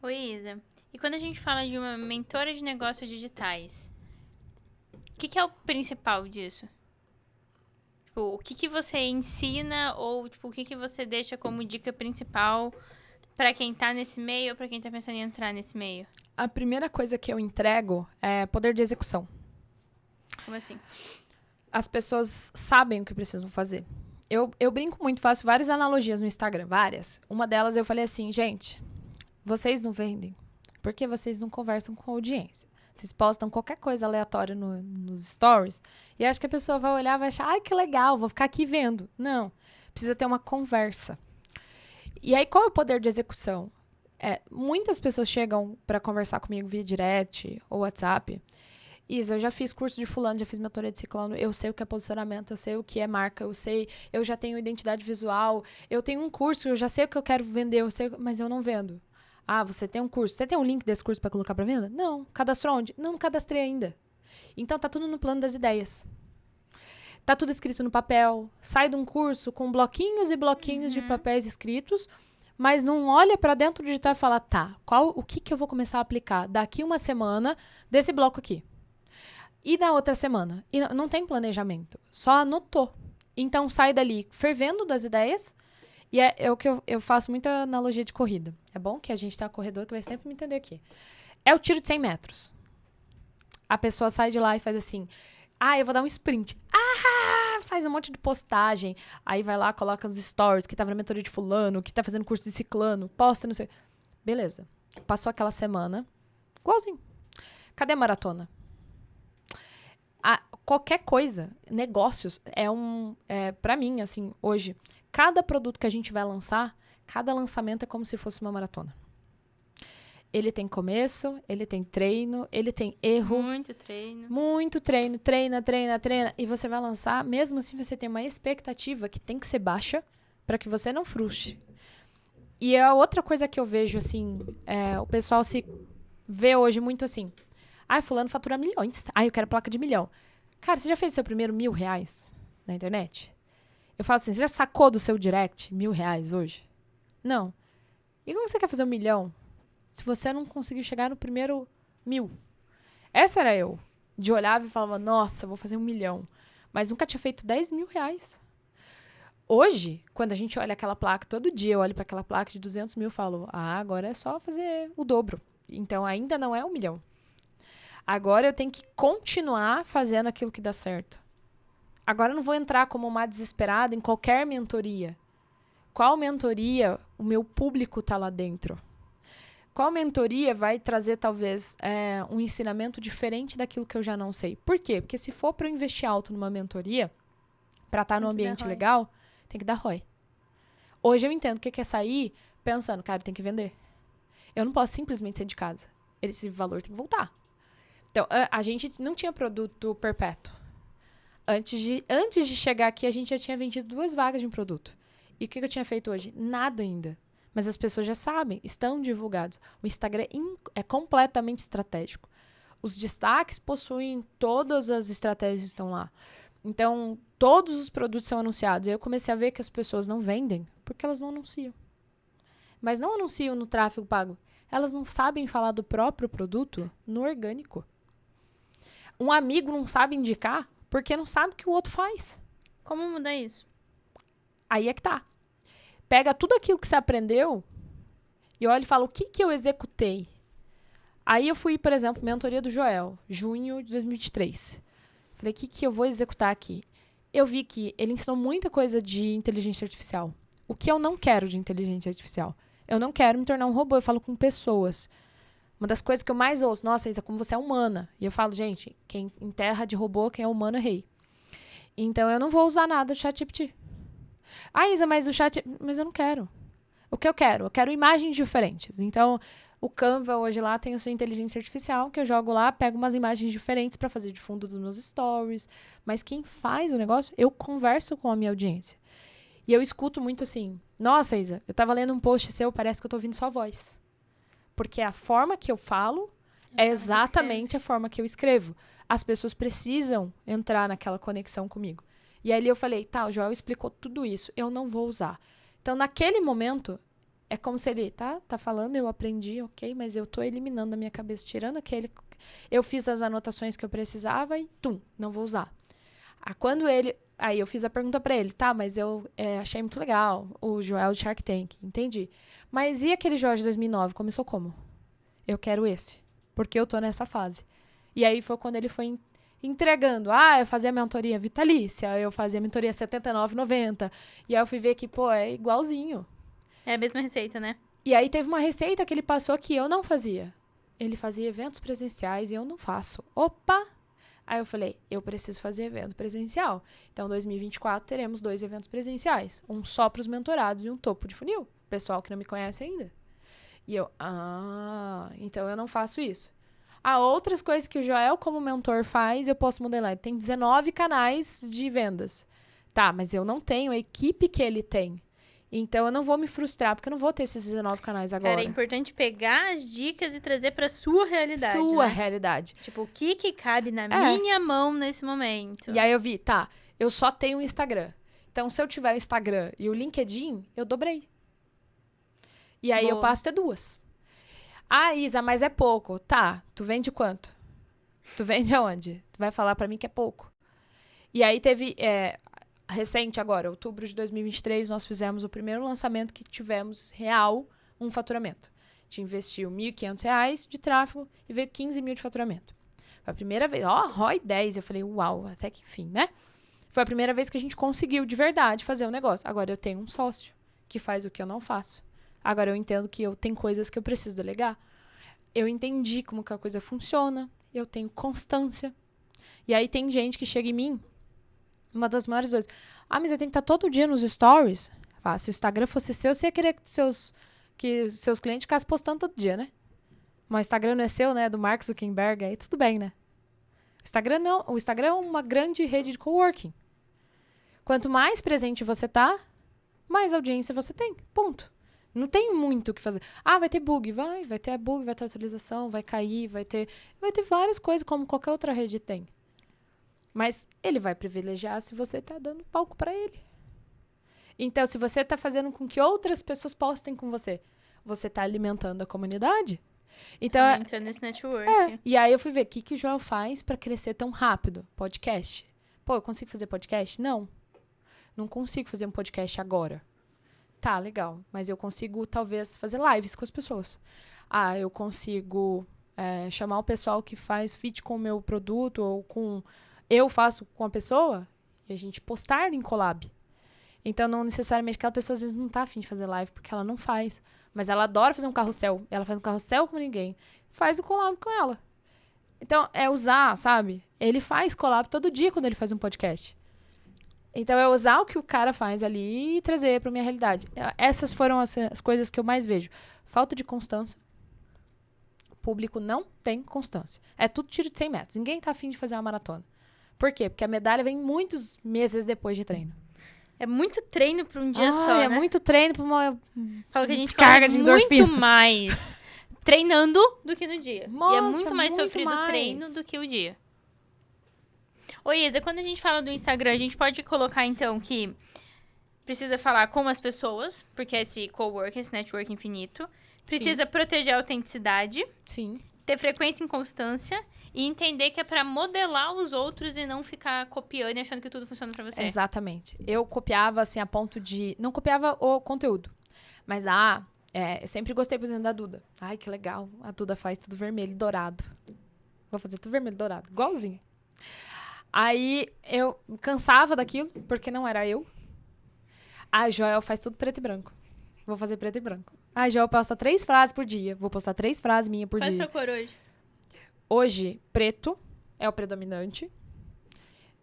Ô, Isa, e quando a gente fala de uma mentora de negócios digitais, o que é o principal disso? Tipo, o que você ensina ou, tipo, o que você deixa como dica principal pra quem tá nesse meio ou pra quem tá pensando em entrar nesse meio? A primeira coisa que eu entrego é poder de execução. Como assim? As pessoas sabem o que precisam fazer. Eu brinco muito, faço várias analogias no Instagram, várias. Uma delas eu falei assim, gente, vocês não vendem porque vocês não conversam com a audiência. Vocês postam qualquer coisa aleatória nos stories e acho que a pessoa vai olhar e vai achar, ai, que legal, vou ficar aqui vendo. Não, precisa ter uma conversa. E aí, qual é o poder de execução? Muitas pessoas chegam para conversar comigo via direct ou WhatsApp. Isa, eu já fiz curso de fulano, já fiz mentoria de ciclano, eu sei o que é posicionamento, eu sei o que é marca, eu já tenho identidade visual, eu tenho um curso, eu já sei o que eu quero vender, mas eu não vendo. Ah, você tem um curso, você tem um link desse curso para colocar para venda? Não. Cadastrou onde? Não cadastrei ainda. Então tá tudo no plano das ideias. Tá tudo escrito no papel, sai de um curso com bloquinhos e bloquinhos de papéis escritos, mas não olha para dentro do digital e fala, tá, o que eu vou começar a aplicar daqui uma semana desse bloco aqui? E da outra semana? E não tem planejamento, só anotou. Então sai dali fervendo das ideias, e é o que eu faço muita analogia de corrida. É bom que a gente tem um corredor que vai sempre me entender aqui. É o tiro de 100 metros. A pessoa sai de lá e faz assim, eu vou dar um sprint. Faz um monte de postagem. Aí vai lá, coloca os stories, que tava na mentoria de fulano, que tá fazendo curso de ciclano, posta, não sei. Beleza. Passou aquela semana, igualzinho. Cadê a maratona? Qualquer coisa, negócios, pra mim, assim, hoje, cada produto que a gente vai lançar, cada lançamento é como se fosse uma maratona. Ele tem começo, ele tem treino, ele tem erro. Muito treino. Muito treino, treina. E você vai lançar, mesmo assim você tem uma expectativa que tem que ser baixa para que você não frustre. E a outra coisa que eu vejo, assim, o pessoal se vê hoje muito assim, fulano fatura milhões, eu quero placa de 1 milhão. Cara, você já fez seu primeiro R$1.000 na internet? Eu falo assim, você já sacou do seu direct R$1.000 hoje? Não. E como você quer fazer 1 milhão se você não conseguiu chegar no primeiro 1.000? Essa era eu. De olhar e falava, nossa, vou fazer 1 milhão. Mas nunca tinha feito R$10.000. Hoje, quando a gente olha aquela placa, todo dia eu olho para aquela placa de 200 mil e falo, agora é só fazer o dobro. Então ainda não é 1 milhão. Agora eu tenho que continuar fazendo aquilo que dá certo. Agora eu não vou entrar como uma desesperada em qualquer mentoria. Qual mentoria o meu público está lá dentro? Qual mentoria vai trazer, talvez, um ensinamento diferente daquilo que eu já não sei? Por quê? Porque se for para eu investir alto numa mentoria, para estar num ambiente legal, tem que dar ROI. Hoje eu entendo o que é sair pensando, cara, tem que vender. Eu não posso simplesmente sair de casa. Esse valor tem que voltar. Então, a gente não tinha produto perpétuo. Antes de chegar aqui, a gente já tinha vendido 2 vagas de um produto. E o que eu tinha feito hoje? Nada ainda. Mas as pessoas já sabem, estão divulgados. O Instagram é completamente estratégico. Os destaques possuem todas as estratégias que estão lá. Então, todos os produtos são anunciados. E eu comecei a ver que as pessoas não vendem porque elas não anunciam. Mas não anunciam no tráfego pago. Elas não sabem falar do próprio produto no orgânico. Um amigo não sabe indicar porque não sabe o que o outro faz. Como mudar isso? Aí é que tá. Pega tudo aquilo que você aprendeu e olha e fala, o que eu executei? Aí eu fui, por exemplo, mentoria do Joel, junho de 2023. Falei, o que eu vou executar aqui? Eu vi que ele ensinou muita coisa de inteligência artificial. O que eu não quero de inteligência artificial? Eu não quero me tornar um robô, eu falo com pessoas. Uma das coisas que eu mais ouço, nossa, Isa, como você é humana. E eu falo, gente, quem em terra de robô, quem é humano é rei. Então eu não vou usar nada do ChatGPT. Isa, mas mas eu não quero. O que eu quero? Eu quero imagens diferentes. Então, o Canva hoje lá tem a sua inteligência artificial, que eu jogo lá, pego umas imagens diferentes para fazer de fundo dos meus stories. Mas quem faz o negócio, eu converso com a minha audiência. E eu escuto muito assim, nossa, Isa, eu tava lendo um post seu, parece que eu tô ouvindo sua voz. Porque a forma que eu falo é exatamente a forma que eu escrevo. As pessoas precisam entrar naquela conexão comigo. E aí eu falei, o Joel explicou tudo isso, eu não vou usar. Então, naquele momento, É como se ele tá falando, eu aprendi, ok, mas eu tô eliminando da minha cabeça, tirando aquele... Eu fiz as anotações que eu precisava e, não vou usar. Aí eu fiz a pergunta pra ele, tá, mas eu achei muito legal o Joel de Shark Tank, entendi. Mas e aquele Joel de 2009, começou como? Eu quero esse, porque eu tô nessa fase. E aí foi quando ele foi entregando. Eu fazia a mentoria vitalícia, eu fazia a mentoria R$ 79,90. E aí eu fui ver que, é igualzinho. É a mesma receita, né? E aí teve uma receita que ele passou que eu não fazia. Ele fazia eventos presenciais e eu não faço. Opa! Aí eu falei, eu preciso fazer evento presencial. Então, em 2024, teremos 2 eventos presenciais. Um só para os mentorados e um topo de funil. Pessoal que não me conhece ainda. E eu, então eu não faço isso. Há outras coisas que o Joel, como mentor, faz, eu posso modelar. Ele tem 19 canais de vendas. Tá, mas eu não tenho a equipe que ele tem. Então, eu não vou me frustrar, porque eu não vou ter esses 19 canais agora. Cara, é importante pegar as dicas e trazer pra sua realidade, Sua né? realidade. Tipo, o que cabe na minha mão nesse momento? E aí eu vi, eu só tenho o Instagram. Então, se eu tiver o Instagram e o LinkedIn, eu dobrei. E aí eu passo a ter 2. Isa, mas é pouco. Tá, tu vende quanto? Tu vende aonde? Tu vai falar pra mim que é pouco. E aí teve... recente agora, outubro de 2023, nós fizemos o primeiro lançamento que tivemos real um faturamento. A gente investiu R$ 1.500 de tráfego e veio 15 mil de faturamento. Foi a primeira vez, ROI 10, eu falei, uau, até que enfim, né? Foi a primeira vez que a gente conseguiu de verdade fazer um negócio. Agora eu tenho um sócio que faz o que eu não faço. Agora eu entendo que eu tenho coisas que eu preciso delegar. Eu entendi como que a coisa funciona, eu tenho constância. E aí tem gente que chega em mim. Uma das maiores coisas. Mas eu tenho que estar todo dia nos stories. Se o Instagram fosse seu, você ia querer que seus clientes ficassem postando todo dia, né? Mas o Instagram não é seu, né? É do Mark Zuckerberg, aí tudo bem, né? O Instagram não. O Instagram é uma grande rede de coworking. Quanto mais presente você tá, mais audiência você tem. Ponto. Não tem muito o que fazer. Vai ter bug. Vai ter bug, vai ter atualização, vai cair, vai ter várias coisas como qualquer outra rede tem. Mas ele vai privilegiar se você tá dando palco para ele. Então, se você tá fazendo com que outras pessoas postem com você, você tá alimentando a comunidade. Então, aumentando esse network. E aí eu fui ver o que o Joel faz para crescer tão rápido. Podcast. Eu consigo fazer podcast? Não consigo fazer um podcast agora. Tá, legal. Mas eu consigo, talvez, fazer lives com as pessoas. Eu consigo chamar o pessoal que faz fit com o meu produto ou com... Eu faço com a pessoa e a gente postar em collab. Então, não necessariamente aquela pessoa às vezes não tá afim de fazer live, porque ela não faz. Mas ela adora fazer um carrossel. Ela faz um carrossel como ninguém. Faz o collab com ela. Então, é usar, sabe? Ele faz collab todo dia quando ele faz um podcast. Então, é usar o que o cara faz ali e trazer pra minha realidade. Essas foram as coisas que eu mais vejo. Falta de constância. O público não tem constância. É tudo tiro de 100 metros. Ninguém tá afim de fazer uma maratona. Por quê? Porque a medalha vem muitos meses depois de treino. É muito treino pra um dia só, né? É muito treino pra uma Fala que a gente descarga de endorfina. Muito mais treinando do que no dia. Nossa, e é muito mais muito sofrido o treino do que o dia. Oi, Isa, quando a gente fala do Instagram, a gente pode colocar, então, que precisa falar com as pessoas, porque esse coworking, esse network infinito. Precisa proteger a autenticidade. Sim. Ter frequência e constância. E entender que é pra modelar os outros e não ficar copiando e achando que tudo funciona pra você. Exatamente. Eu copiava, assim, a ponto de... Não copiava o conteúdo. Mas, eu sempre gostei, por exemplo, da Duda. Ai, que legal. A Duda faz tudo vermelho e dourado. Vou fazer tudo vermelho e dourado. Igualzinho. Aí, eu cansava daquilo, porque não era eu. A Joel faz tudo preto e branco. Vou fazer preto e branco. A Joel posta 3 frases por dia. Vou postar 3 frases minhas por dia. Qual é a sua cor hoje? Hoje, preto é o predominante,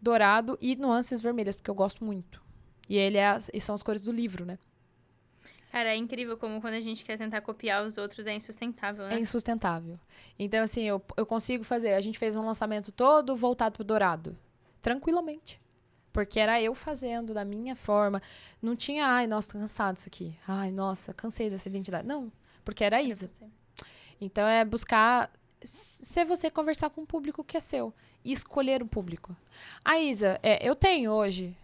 dourado e nuances vermelhas, porque eu gosto muito. E são as cores do livro, né? Cara, é incrível como quando a gente quer tentar copiar os outros é insustentável, né? É insustentável. Então, assim, eu consigo fazer... A gente fez um lançamento todo voltado pro dourado. Tranquilamente. Porque era eu fazendo da minha forma. Não tinha, nossa, tô cansado disso aqui. Nossa, cansei dessa identidade. Não, porque era a Isa. Então, é buscar... Se você conversar com um público que é seu e escolher um público. Isa, eu tenho hoje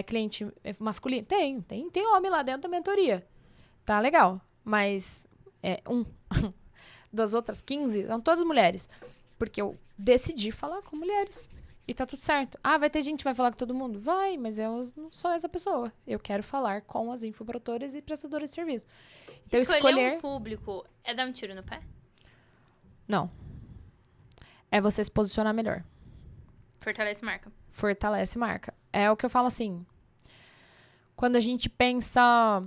cliente masculino? Tem homem lá dentro da mentoria. Tá legal. mas das outras 15 são todas mulheres. Porque eu decidi falar com mulheres. E tá tudo certo. Ah, vai ter gente que vai falar com todo mundo? Vai, mas eu não sou essa pessoa. Eu quero falar com as infoprodutoras e prestadoras de serviço. Então, Escolher um público é dar um tiro no pé? Não. É você se posicionar melhor. Fortalece marca. Fortalece marca. É o que eu falo assim. Quando a gente pensa...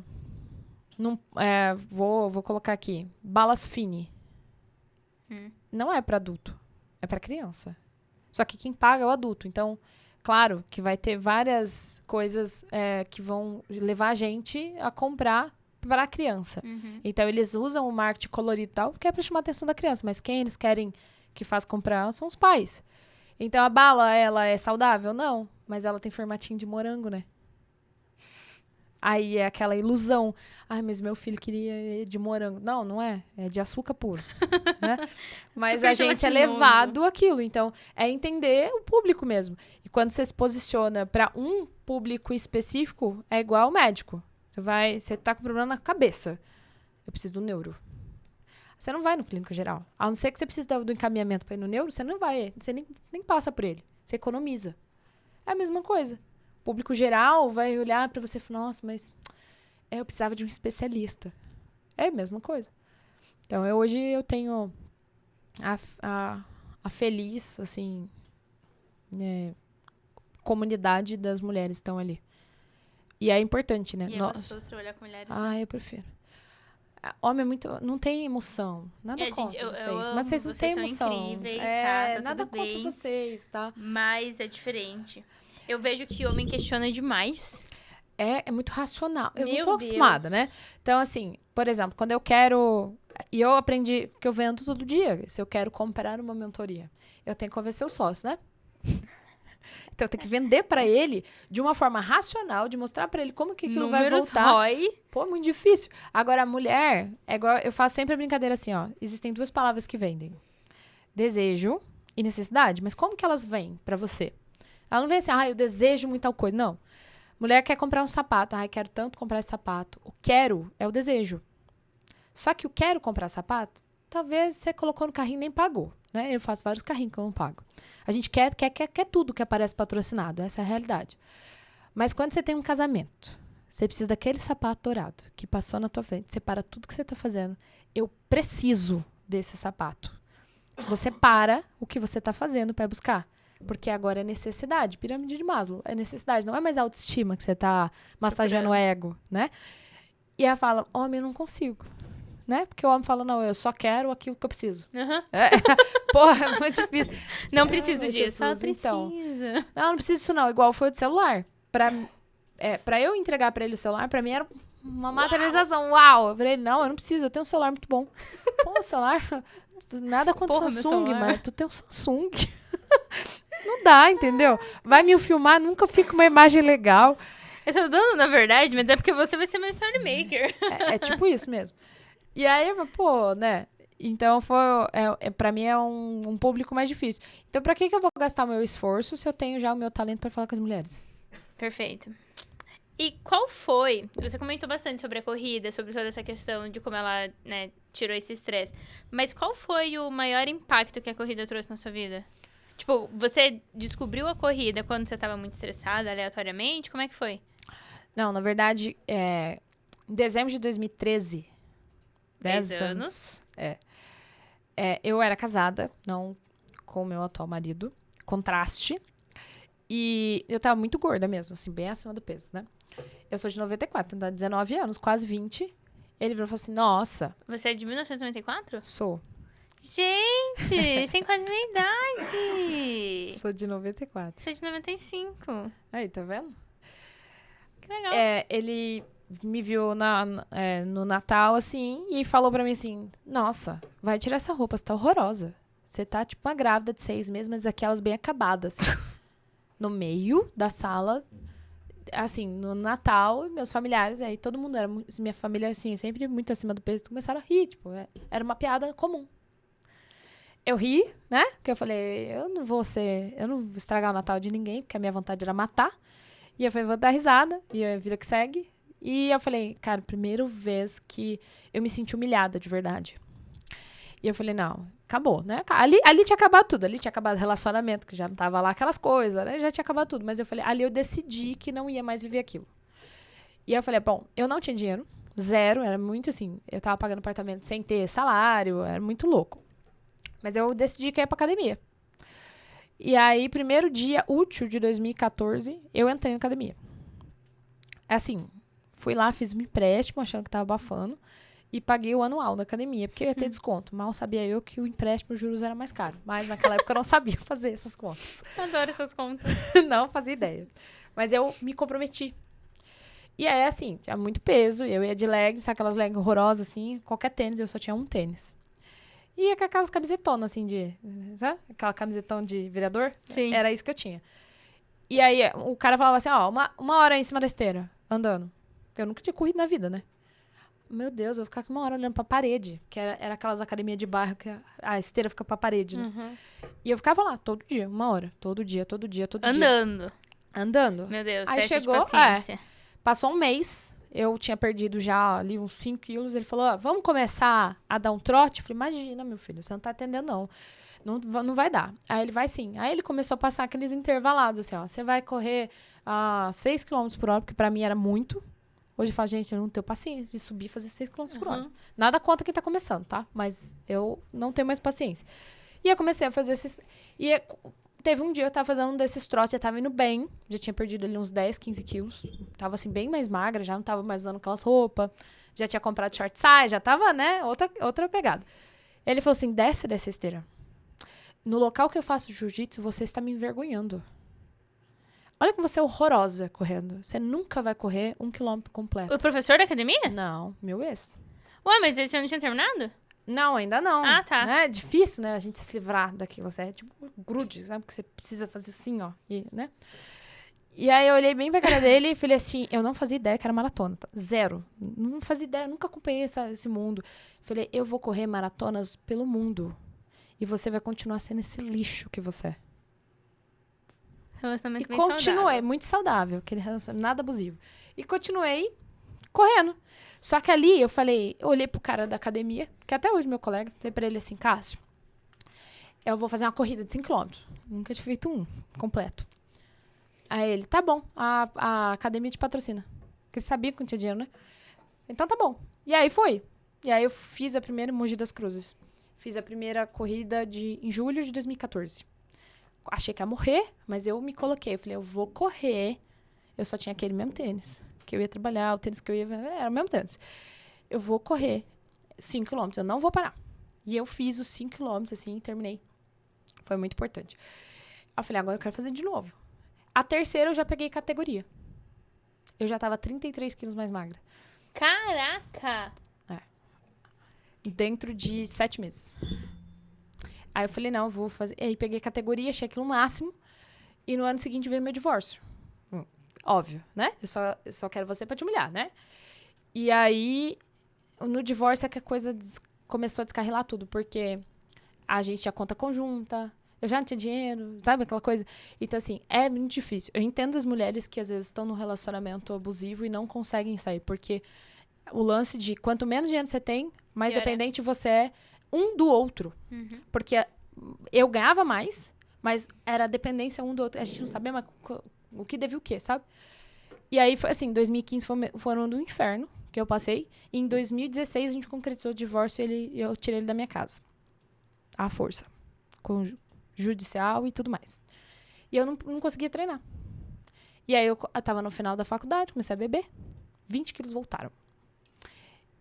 vou colocar aqui. Balas Fine. Não é pra adulto. É pra criança. Só que quem paga é o adulto. Então, claro que vai ter várias coisas que vão levar a gente a comprar para a criança. Então, eles usam o marketing colorido e tal, porque é para chamar a atenção da criança. Mas quem eles querem que faz comprar são os pais. Então, a bala, ela é saudável? Não. Mas ela tem formatinho de morango, né? Aí é aquela ilusão. Ai, mas meu filho queria de morango. Não, não é. É de açúcar puro. Né? Mas a gente é levado àquilo. Então, é entender o público mesmo. E quando você se posiciona para um público específico, é igual ao médico. Você tá com problema na cabeça. Eu preciso do neuro. Você não vai no clínico geral. A não ser que você precise do encaminhamento para ir no neuro, você não vai. Você nem passa por ele. Você economiza. É a mesma coisa. O público geral vai olhar para você e falar, nossa, mas eu precisava de um especialista. É a mesma coisa. Então, hoje eu tenho a feliz, assim, comunidade das mulheres que estão ali. E é importante, né? E é gostoso trabalhar com mulheres. Eu prefiro. Homem é muito... Não tem emoção. Nada contra vocês. Mas vocês não têm emoção. Vocês são incríveis, tá? Nada contra vocês, tá? Mas é diferente. Eu vejo que homem questiona demais. É muito racional. Eu não tô acostumada, né? Então, assim, por exemplo, quando eu quero... E eu aprendi que eu vendo todo dia. Se eu quero comprar uma mentoria, eu tenho que convencer o sócio, né? Então, eu tenho que vender pra ele de uma forma racional, de mostrar pra ele como que aquilo vai voltar. ROI. Pô, é muito difícil. Agora, a mulher, é igual... Eu faço sempre a brincadeira assim, ó. Existem duas palavras que vendem. Desejo e necessidade. Mas como que elas vêm pra você? Ela não vem assim, eu desejo muito tal coisa. Não. Mulher quer comprar um sapato. Quero tanto comprar esse sapato. O quero é o desejo. Só que o quero comprar sapato, talvez você colocou no carrinho e nem pagou, né? Eu faço vários carrinhos que eu não pago. A gente quer tudo que aparece patrocinado. Essa é a realidade. Mas quando você tem um casamento, você precisa daquele sapato dourado que passou na tua frente. Você para tudo que você tá fazendo. Eu preciso desse sapato. Você para o que você tá fazendo para buscar. Porque agora é necessidade. Pirâmide de Maslow. É necessidade. Não é mais autoestima que você tá massageando o ego, né? E ela fala, homem, eu não consigo. Né? Porque o homem fala, não, eu só quero aquilo que eu preciso. Porra, é muito difícil. Não preciso disso. Só precisa. Então. Não preciso disso não. Igual foi o de celular. Pra eu entregar pra ele o celular, pra mim era uma materialização. Uau! Eu falei, não, eu não preciso. Eu tenho um celular muito bom. Pô, o celular... Nada contra Samsung, mas tu tem um Samsung. Não dá, entendeu? Vai me filmar, nunca fica uma imagem legal. Eu tô dando, na verdade, mas é porque você vai ser meu story maker. É tipo isso mesmo. E aí, pô, né? Então, pra mim é um público mais difícil. Então, pra que eu vou gastar o meu esforço se eu tenho já o meu talento pra falar com as mulheres? Perfeito. E qual foi... Você comentou bastante sobre a corrida, sobre toda essa questão de como ela, né, tirou esse estresse. Mas qual foi o maior impacto que a corrida trouxe na sua vida? Tipo, você descobriu a corrida quando você estava muito estressada, aleatoriamente? Como é que foi? Não, na verdade, em dezembro de 2013, 10 anos, eu era casada, não com o meu atual marido, contraste, e eu tava muito gorda mesmo, assim, bem acima do peso, né? Eu sou de 94, então 19 anos, quase 20. Ele falou assim, nossa... Você é de 1994? Sou. Gente, você tem quase minha idade. Sou de 94. Sou de 95. Aí, tá vendo? Que legal. Ele me viu no Natal, assim, e falou pra mim assim, nossa, vai tirar essa roupa, você tá horrorosa. Você tá tipo uma grávida de 6 meses, mas aquelas bem acabadas, assim. No meio da sala, assim, no Natal, meus familiares, aí todo mundo minha família, assim, sempre muito acima do peso, começaram a rir, tipo, era uma piada comum. Eu ri, né? Porque eu falei, eu não vou estragar o Natal de ninguém, porque a minha vontade era matar. E eu falei, vou dar risada, e a vida que segue. E eu falei, cara, primeira vez que eu me senti humilhada de verdade. E eu falei, não, acabou, né? Ali tinha acabado tudo. Ali tinha acabado o relacionamento, que já não tava lá aquelas coisas, né? Já tinha acabado tudo. Mas eu falei, ali eu decidi que não ia mais viver aquilo. E eu falei, bom, eu não tinha dinheiro. Zero. Era muito assim. Eu tava pagando apartamento sem ter salário. Era muito louco. Mas eu decidi que ia pra academia. E aí, primeiro dia útil de 2014, eu entrei na academia. Assim, fui lá, fiz um empréstimo, achando que tava abafando. E paguei o anual da academia, porque eu ia ter desconto. Mal sabia eu que o empréstimo, os juros era mais caro. Mas naquela época eu não sabia fazer essas contas. Adoro essas contas. Não fazia ideia. Mas eu me comprometi. E aí, assim, tinha muito peso. Eu ia de leggings, aquelas leggings horrorosas, assim. Qualquer tênis, eu só tinha um tênis. E ia com aquelas camisetonas, assim, sabe? Aquela camisetão de vereador. Sim. Era isso que eu tinha. E aí, o cara falava assim, ó, uma hora em cima da esteira, andando. Eu nunca tinha corrido na vida, né? Meu Deus, eu vou ficar 1 hora olhando pra parede. Que era aquelas academias de bairro que a esteira fica pra parede, né? Uhum. E eu ficava lá, todo dia, 1 hora. Todo dia. Andando. Andando. Meu Deus, Aí teste chegou, de paciência. Passou um mês, eu tinha perdido já ali uns 5 quilos. Ele falou, ó, vamos começar a dar um trote? Eu falei, imagina, meu filho, você não tá atendendo, não. Não vai dar. Aí ele vai sim. Aí ele começou a passar aqueles intervalados, assim, ó. Você vai correr 6 km por hora, porque pra mim era muito. Hoje eu falo, gente, eu não tenho paciência de subir e fazer 6 km por hora. Nada contra quem tá começando, tá? Mas eu não tenho mais paciência. E eu comecei a fazer esses... Teve um dia eu tava fazendo um desses trotes, já tava indo bem. Já tinha perdido ali uns 10, 15 quilos. Tava, assim, bem mais magra, já não tava mais usando aquelas roupas. Já tinha comprado short size, já tava, né? Outra pegada. Ele falou assim, desce dessa esteira. No local que eu faço jiu-jitsu, você está me envergonhando. Olha como você é horrorosa correndo. Você nunca vai correr 1 quilômetro completo. O professor da academia? Não, meu ex. Ué, mas esse já não tinha terminado? Não, ainda não. Ah, tá. É difícil, né? A gente se livrar daquilo. É tipo grude, sabe? Que você precisa fazer assim, ó. Né? E aí eu olhei bem pra cara dele e falei assim, eu não fazia ideia que era maratona. Zero. Não fazia ideia, nunca acompanhei esse mundo. Falei, eu vou correr maratonas pelo mundo. E você vai continuar sendo esse lixo que você é. Relacionamento E bem continuei, saudável. muito saudável, aquele relacionamento, nada abusivo. E continuei correndo. Só que ali eu olhei pro cara da academia, que até hoje meu colega, falei pra ele assim, Cássio, eu vou fazer uma corrida de 5 km. Nunca tinha feito um completo. Aí ele, tá bom, a academia te patrocina. Porque ele sabia que não tinha dinheiro, né? Então tá bom. E aí foi. E aí eu fiz a primeira em Mogi das Cruzes. Fiz a primeira corrida em julho de 2014. Achei que ia morrer, mas eu me coloquei. Eu falei, eu vou correr. Eu só tinha aquele mesmo tênis. Que eu ia trabalhar, o tênis que eu ia... Era o mesmo tênis. Eu vou correr 5 km, eu não vou parar. E eu fiz os 5 km, assim, e terminei. Foi muito importante. Eu falei, agora eu quero fazer de novo. A terceira eu já peguei categoria. Eu já tava 33 quilos mais magra. Caraca! Dentro de 7 meses. Aí eu falei, não, eu vou fazer... Aí peguei categoria, achei aquilo máximo. E no ano seguinte veio meu divórcio. Óbvio, né? Eu só quero você pra te humilhar, né? E aí, no divórcio é que a coisa começou a descarrilar tudo. Porque a gente tinha conta conjunta, eu já não tinha dinheiro, sabe aquela coisa? Então, assim, é muito difícil. Eu entendo as mulheres que às vezes estão num relacionamento abusivo e não conseguem sair. Porque o lance de quanto menos dinheiro você tem, mais dependente você é um do outro. Uhum. Porque eu ganhava mais, mas era dependência um do outro. A gente não sabia mais o que devia o quê, sabe? E aí, foi assim, 2015 foi um ano do inferno que eu passei. E em 2016 a gente concretizou o divórcio e eu tirei ele da minha casa. À força. Com judicial e tudo mais. E eu não conseguia treinar. E aí eu tava no final da faculdade, comecei a beber. 20 quilos voltaram.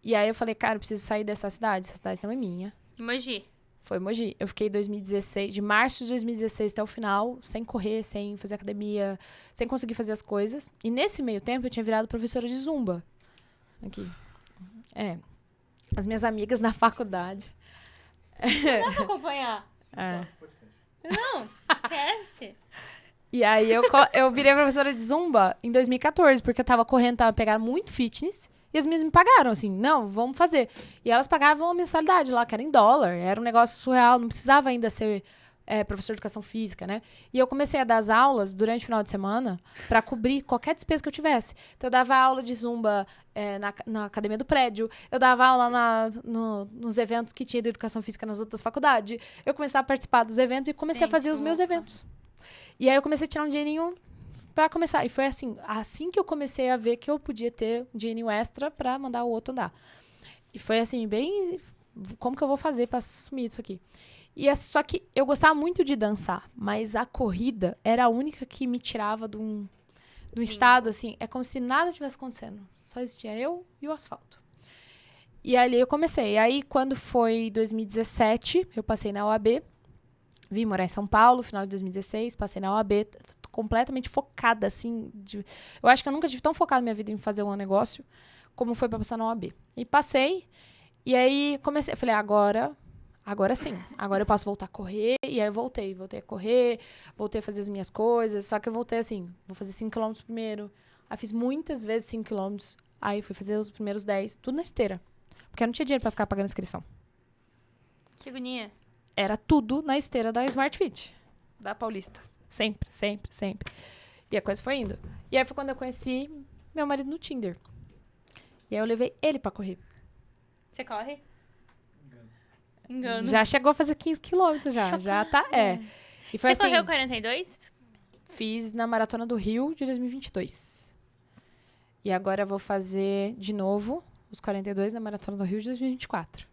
E aí eu falei, cara, eu preciso sair dessa cidade. Essa cidade não é minha. Mogi. Foi Mogi. Eu fiquei de março de 2016 até o final, sem correr, sem fazer academia, sem conseguir fazer as coisas. E nesse meio tempo eu tinha virado professora de zumba. Aqui. As minhas amigas na faculdade. Não dá pra acompanhar. É. Não, esquece. E aí eu virei professora de zumba em 2014, porque eu tava correndo, tava pegando muito fitness. E as minhas me pagaram, assim, não, vamos fazer. E elas pagavam a mensalidade lá, que era em dólar. Era um negócio surreal, não precisava ainda ser professor de educação física, né? E eu comecei a dar as aulas durante o final de semana para cobrir qualquer despesa que eu tivesse. Então, eu dava aula de zumba na academia do prédio, eu dava aula nos eventos que tinha de educação física nas outras faculdades. Eu comecei a participar dos eventos e comecei a fazer os meus eventos. E aí, eu comecei a tirar um dinheirinho para começar. E foi assim que eu comecei a ver que eu podia ter um dinheirinho extra para mandar o outro andar. E foi assim, bem... Como que eu vou fazer para assumir isso aqui? Só que eu gostava muito de dançar, mas a corrida era a única que me tirava do estado, assim. É como se nada tivesse acontecendo. Só existia eu e o asfalto. E ali eu comecei. E aí, quando foi 2017, eu passei na OAB. Vim morar em São Paulo, final de 2016. Passei na OAB, completamente focada, assim. Eu acho que eu nunca tive tão focada na minha vida em fazer um negócio como foi para passar na OAB. E passei. E aí, comecei. Eu falei, agora sim. Agora eu posso voltar a correr. E aí, eu voltei a correr. Voltei a fazer as minhas coisas. Só que eu voltei assim, vou fazer 5 km primeiro. Aí, fiz muitas vezes 5 km. Aí, fui fazer os primeiros 10. Tudo na esteira. Porque eu não tinha dinheiro pra ficar pagando inscrição. Que agonia. Era tudo na esteira da Smart Fit. Da Paulista. Sempre, sempre, sempre. E a coisa foi indo. E aí, foi quando eu conheci meu marido no Tinder. E aí, eu levei ele pra correr. Você corre? Engano. Já chegou a fazer 15 quilômetros já. Chocada. Já tá, E foi Você correu 42? Fiz na Maratona do Rio de 2022. E agora eu vou fazer de novo os 42 na Maratona do Rio de 2024.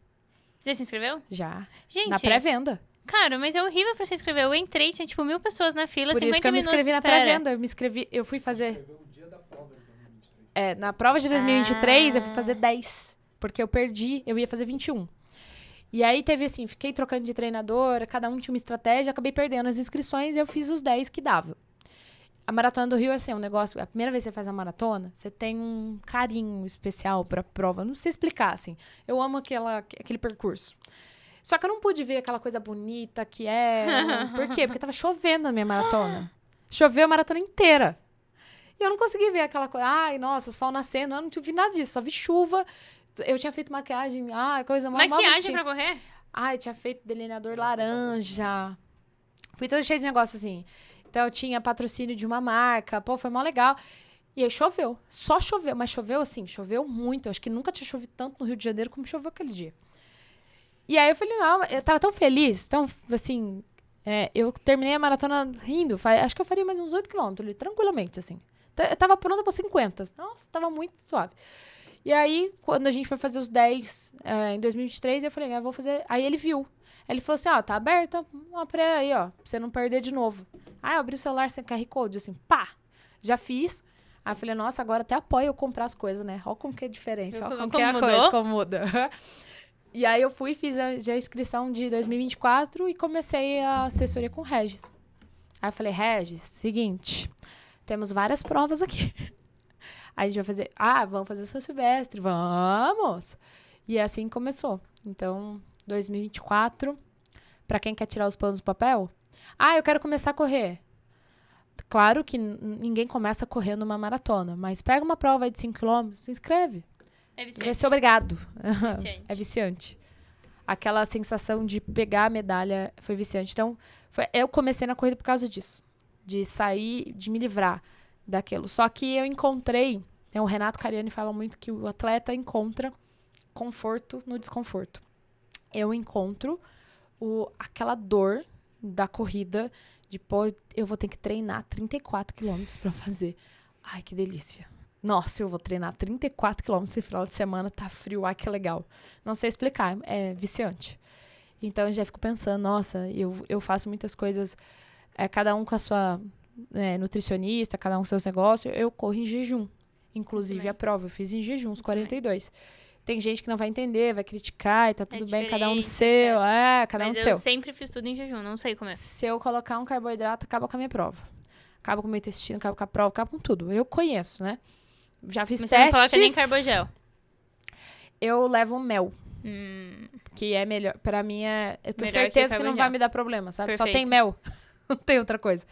Você se inscreveu? Já. Gente, Na pré-venda. Cara, mas é horrível pra se inscrever. Eu entrei, tinha tipo 1000 pessoas na fila, Por 50 isso que eu me minutos inscrevi de na espera. pré-venda. Eu fui fazer... Na prova de 2023, eu fui fazer 10. Porque eu perdi, eu ia fazer 21. E aí teve assim, fiquei trocando de treinadora, cada um tinha uma estratégia, acabei perdendo as inscrições e eu fiz os 10 que dava. A Maratona do Rio é assim, um negócio... A primeira vez que você faz a maratona, você tem um carinho especial pra prova. Não sei explicar, assim. Eu amo aquele percurso. Só que eu não pude ver aquela coisa bonita que é... Por quê? Porque tava chovendo na minha maratona. Choveu a maratona inteira. E eu não consegui ver aquela coisa... Ai, nossa, sol nascendo. Eu não vi nada disso. Só vi chuva. Eu tinha feito maquiagem. Coisa mais... Maquiagem pra correr? Eu tinha feito delineador laranja. Fui todo cheio de negócio, assim. Então, eu tinha patrocínio de uma marca. Pô, foi mó legal. E aí, choveu. Só choveu. Mas choveu, assim, choveu muito. Eu acho que nunca tinha chovido tanto no Rio de Janeiro como choveu aquele dia. E aí, eu falei, não, eu tava tão feliz. Tão, assim... eu terminei a maratona rindo. Acho que eu faria mais uns 8 quilômetros ali, tranquilamente, assim. Eu tava pronta pra 50. Nossa, tava muito suave. E aí, quando a gente foi fazer os 10 em 2023, eu falei, vou fazer... Aí ele viu. Ele falou assim, tá aberta uma pré aí, ó, pra você não perder de novo. Aí eu abri o celular sem QR Code, assim, pá! Já fiz. Aí eu falei, nossa, agora até apoio eu comprar as coisas, né? Olha como que é diferente, olha como que é a coisa, como muda. E aí eu fui, fiz a inscrição de 2024 e comecei a assessoria com o Regis. Aí eu falei, Regis, seguinte, temos várias provas aqui. Aí a gente vai fazer, vamos fazer São Silvestre, vamos! E assim começou. Então, 2024, pra quem quer tirar os planos do papel, eu quero começar a correr. Claro que ninguém começa correndo uma maratona, mas pega uma prova aí de 5 km, se inscreve. É viciante. Vai ser obrigado. Viciante. É viciante. Aquela sensação de pegar a medalha foi viciante. Então, eu comecei na corrida por causa disso. De sair, de me livrar daquilo. Só que eu encontrei... O Renato Cariani fala muito que o atleta encontra conforto no desconforto. Eu encontro aquela dor da corrida de, eu vou ter que treinar 34 quilômetros pra fazer. Ai, que delícia. Nossa, eu vou treinar 34 quilômetros esse final de semana, tá frio, que legal. Não sei explicar, é viciante. Então, eu já fico pensando, nossa, eu faço muitas coisas, cada um com a sua nutricionista, cada um com seus negócios, eu corro em jejum. Inclusive, a prova, eu fiz em jejum, uns 42. Tem gente que não vai entender, vai criticar e tá tudo bem, cada um no seu. Cada um no seu. Mas eu sempre fiz tudo em jejum, não sei como é. Se eu colocar um carboidrato, acaba com a minha prova. Acaba com o meu intestino, acaba com a prova, acaba com tudo. Eu conheço, né? Já fiz Mas testes. Você não coloca nem carbogel. Eu levo mel. Que é melhor. Pra mim, eu tenho certeza que não vai me dar problema, sabe? Perfeito. Só tem mel. Não tem outra coisa.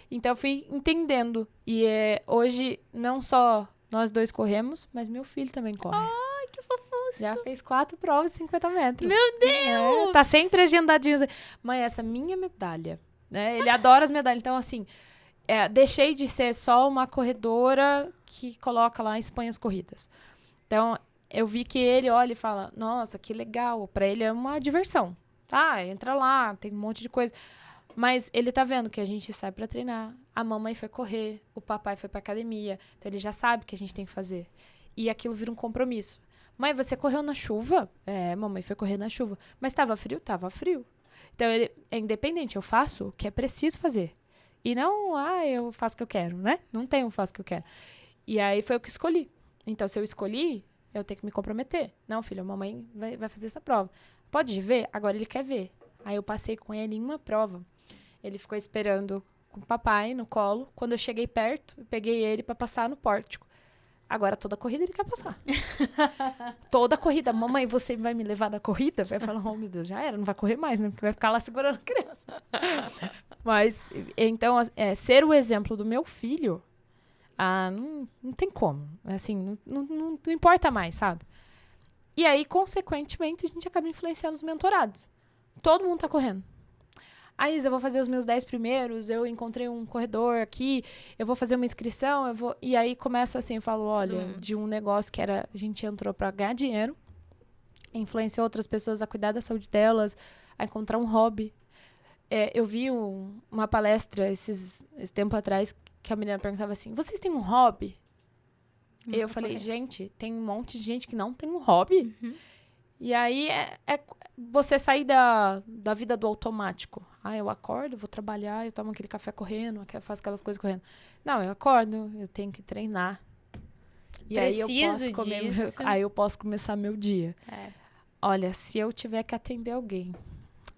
Então, eu fui entendendo. E hoje, não só nós dois corremos, mas meu filho também corre. Ai, que fofura. Já fez 4 provas de 50 metros. Meu Deus! Tá sempre agendadinho. Mãe, essa é minha medalha. Né? Ele adora as medalhas. Então, assim, deixei de ser só uma corredora que coloca lá e expõe as corridas. Então, eu vi que ele olha e fala, nossa, que legal. Pra ele é uma diversão. Tá, entra lá, tem um monte de coisa. Mas ele tá vendo que a gente sai pra treinar. A mamãe foi correr, o papai foi pra academia. Então, ele já sabe o que a gente tem que fazer. E aquilo vira um compromisso. Mãe, você correu na chuva? Mamãe foi correr na chuva. Mas tava frio? Tava frio. Então, ele é independente. Eu faço o que é preciso fazer. E não, eu faço o que eu quero, né? Não tem um faço o que eu quero. E aí, foi o que escolhi. Então, se eu escolhi, eu tenho que me comprometer. Não, filho, a mamãe vai fazer essa prova. Pode ver? Agora ele quer ver. Aí, eu passei com ele em uma prova. Ele ficou esperando com o papai no colo. Quando eu cheguei perto, eu peguei ele pra passar no pórtico. Agora, toda corrida ele quer passar. Toda corrida. Mamãe, você vai me levar na corrida? Vai falar, oh, meu Deus, já era. Não vai correr mais, né? Porque vai ficar lá segurando a criança. Mas, então, ser o exemplo do meu filho, não tem como. Assim, não importa mais, sabe? E aí, consequentemente, a gente acaba influenciando os mentorados. Todo mundo tá correndo. Isa, eu vou fazer os meus 10 primeiros, eu encontrei um corredor aqui, eu vou fazer uma inscrição, E aí começa assim, eu falo, olha, de um negócio que era, a gente entrou pra ganhar dinheiro, influenciou outras pessoas a cuidar da saúde delas, a encontrar um hobby. Eu vi uma palestra esse tempo atrás, que a menina perguntava assim, vocês têm um hobby? E eu falei, gente, tem um monte de gente que não tem um hobby. Uhum. E aí, você sair da vida do automático. Eu acordo, vou trabalhar, eu tomo aquele café correndo, faço aquelas coisas correndo. Não, eu acordo, eu tenho que treinar. E aí eu posso começar meu dia. Olha, se eu tiver que atender alguém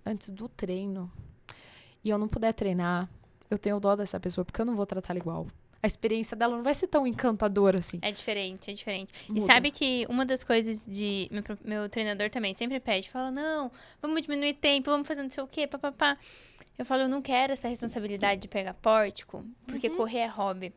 antes do treino e eu não puder treinar, eu tenho dó dessa pessoa, porque eu não vou tratar ela igual. A experiência dela não vai ser tão encantadora assim. É diferente. Muda. E sabe que uma das coisas de... Meu treinador também sempre pede, fala, não, vamos diminuir tempo, vamos fazer não sei o quê, papapá. Eu falo, eu não quero essa responsabilidade de pegar pórtico, porque correr é hobby.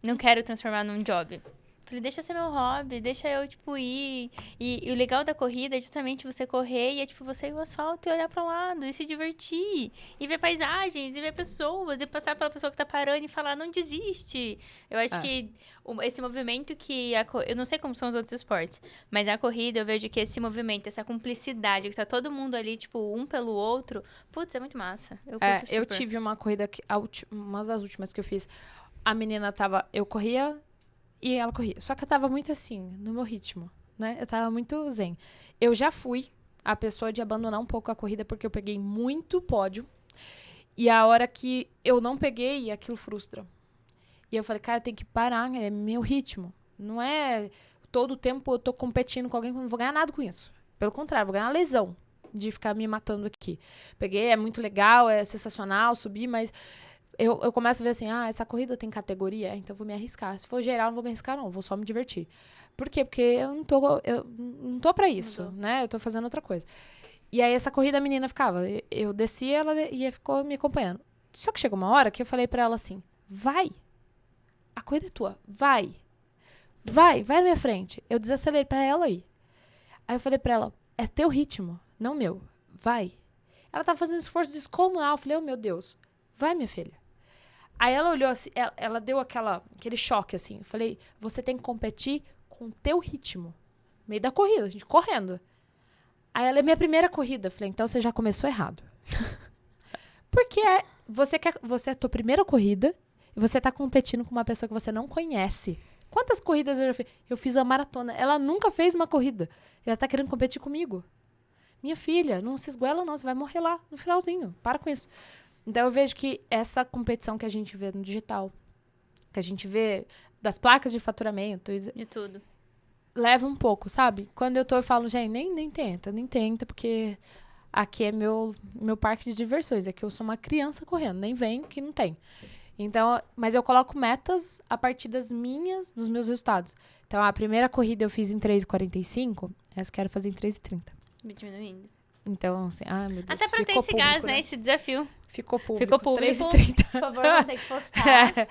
Não quero transformar num job. Falei, deixa ser meu hobby, deixa eu, ir. E o legal da corrida é justamente você correr e você ir no asfalto e olhar para o lado e se divertir. E ver paisagens, e ver pessoas, e passar pela pessoa que tá parando e falar, não desiste. Eu acho que esse movimento que... eu não sei como são os outros esportes, mas a corrida eu vejo que esse movimento, essa cumplicidade, que tá todo mundo ali, um pelo outro, putz, é muito massa. Eu tive uma corrida, uma das últimas que eu fiz, a menina eu corria... E ela corria. Só que eu tava muito assim, no meu ritmo, né? Eu tava muito zen. Eu já fui a pessoa de abandonar um pouco a corrida porque eu peguei muito pódio. E a hora que eu não peguei, aquilo frustra. E eu falei, cara, tem que parar, é meu ritmo. Não é todo o tempo eu tô competindo com alguém que eu não vou ganhar nada com isso. Pelo contrário, vou ganhar uma lesão de ficar me matando aqui. Peguei, é muito legal, é sensacional, subi, mas... Eu começo a ver assim, essa corrida tem categoria, então eu vou me arriscar. Se for geral, não vou me arriscar, não. Vou só me divertir. Por quê? Porque eu não tô pra isso, né? Eu tô fazendo outra coisa. E aí, essa corrida, a menina ficava. Eu descia, ela ficou me acompanhando. Só que chegou uma hora que eu falei pra ela assim, vai. A corrida é tua. Vai na minha frente. Eu desacelerei pra ela ir. Aí eu falei pra ela, é teu ritmo, não meu. Vai. Ela tava fazendo um esforço descomunal. Eu falei, oh, meu Deus. Vai, minha filha. Aí ela olhou assim, ela deu aquele choque, assim. Eu falei, você tem que competir com o teu ritmo. No meio da corrida, a gente correndo. Aí ela é minha primeira corrida. Eu falei, então você já começou errado. Porque você é a tua primeira corrida e você tá competindo com uma pessoa que você não conhece. Quantas corridas eu já fiz? Eu fiz a maratona. Ela nunca fez uma corrida. Ela tá querendo competir comigo. Minha filha, não se esguela não, você vai morrer lá no finalzinho. Para com isso. Então, eu vejo que essa competição que a gente vê no digital, que a gente vê das placas de faturamento... De tudo. Leva um pouco, sabe? Quando eu falo, gente, nem tenta, porque aqui é meu parque de diversões. Aqui eu sou uma criança correndo, nem vem que não tem. Então, mas eu coloco metas a partir dos meus resultados. Então, a primeira corrida eu fiz em 3h45, essa eu quero fazer em 3h30. Diminuindo. Então, assim, meu Deus. Até pra ter esse gás, né? Esse desafio. Ficou público. 3h30. Por favor, vamos ter que postar.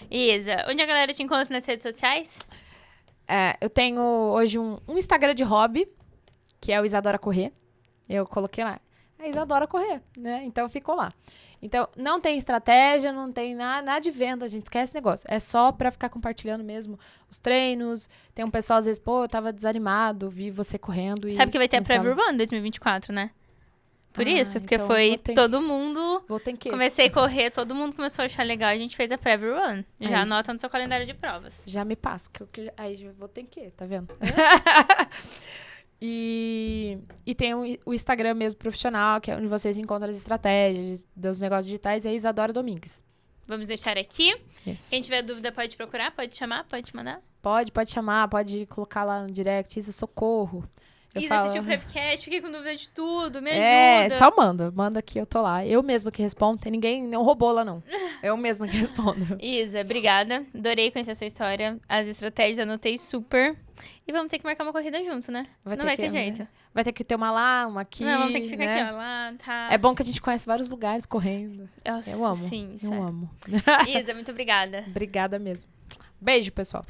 Isa, onde a galera te encontra nas redes sociais? Eu tenho hoje um Instagram de hobby, que é o Isadora Correr. Eu coloquei lá, a Isadora Correr, né? Então ficou lá. Então, não tem estratégia, não tem nada de venda, gente, esquece esse negócio. É só pra ficar compartilhando mesmo os treinos. Tem um pessoal, às vezes, pô, eu tava desanimado, vi você correndo e... Sabe que vai ter a pensando, Preview Run 2024, né? Por isso, porque então foi vou ter todo mundo... Vou ter que... Comecei a correr, todo mundo começou a achar legal, a gente fez a Preview Run. Já Aí. anota no seu calendário de provas. Já me passa, aí já vou ter que, tá vendo? E tem o Instagram mesmo profissional, que é onde vocês encontram as estratégias dos negócios digitais, é Isadora Domingues. Vamos deixar aqui. Isso. Quem tiver dúvida pode procurar, pode chamar, pode mandar. Pode chamar, pode colocar lá no direct, Isa, socorro. Isa, assistiu o Prevcast, fiquei com dúvida de tudo, me ajuda. É, só manda que eu tô lá. Eu mesma que respondo, tem ninguém, não roubou lá não. Eu mesma que respondo. Isa, obrigada. Adorei conhecer a sua história. As estratégias anotei super. E vamos ter que marcar uma corrida junto, né? Não vai ter jeito. Né? Vai ter que ter uma lá, uma aqui. Não, vamos ter que ficar né? aqui, ó, lá, tá. É bom que a gente conhece vários lugares correndo. Nossa, Eu amo. Sim, eu é. amo. Isa, muito obrigada. Obrigada mesmo. Beijo, pessoal.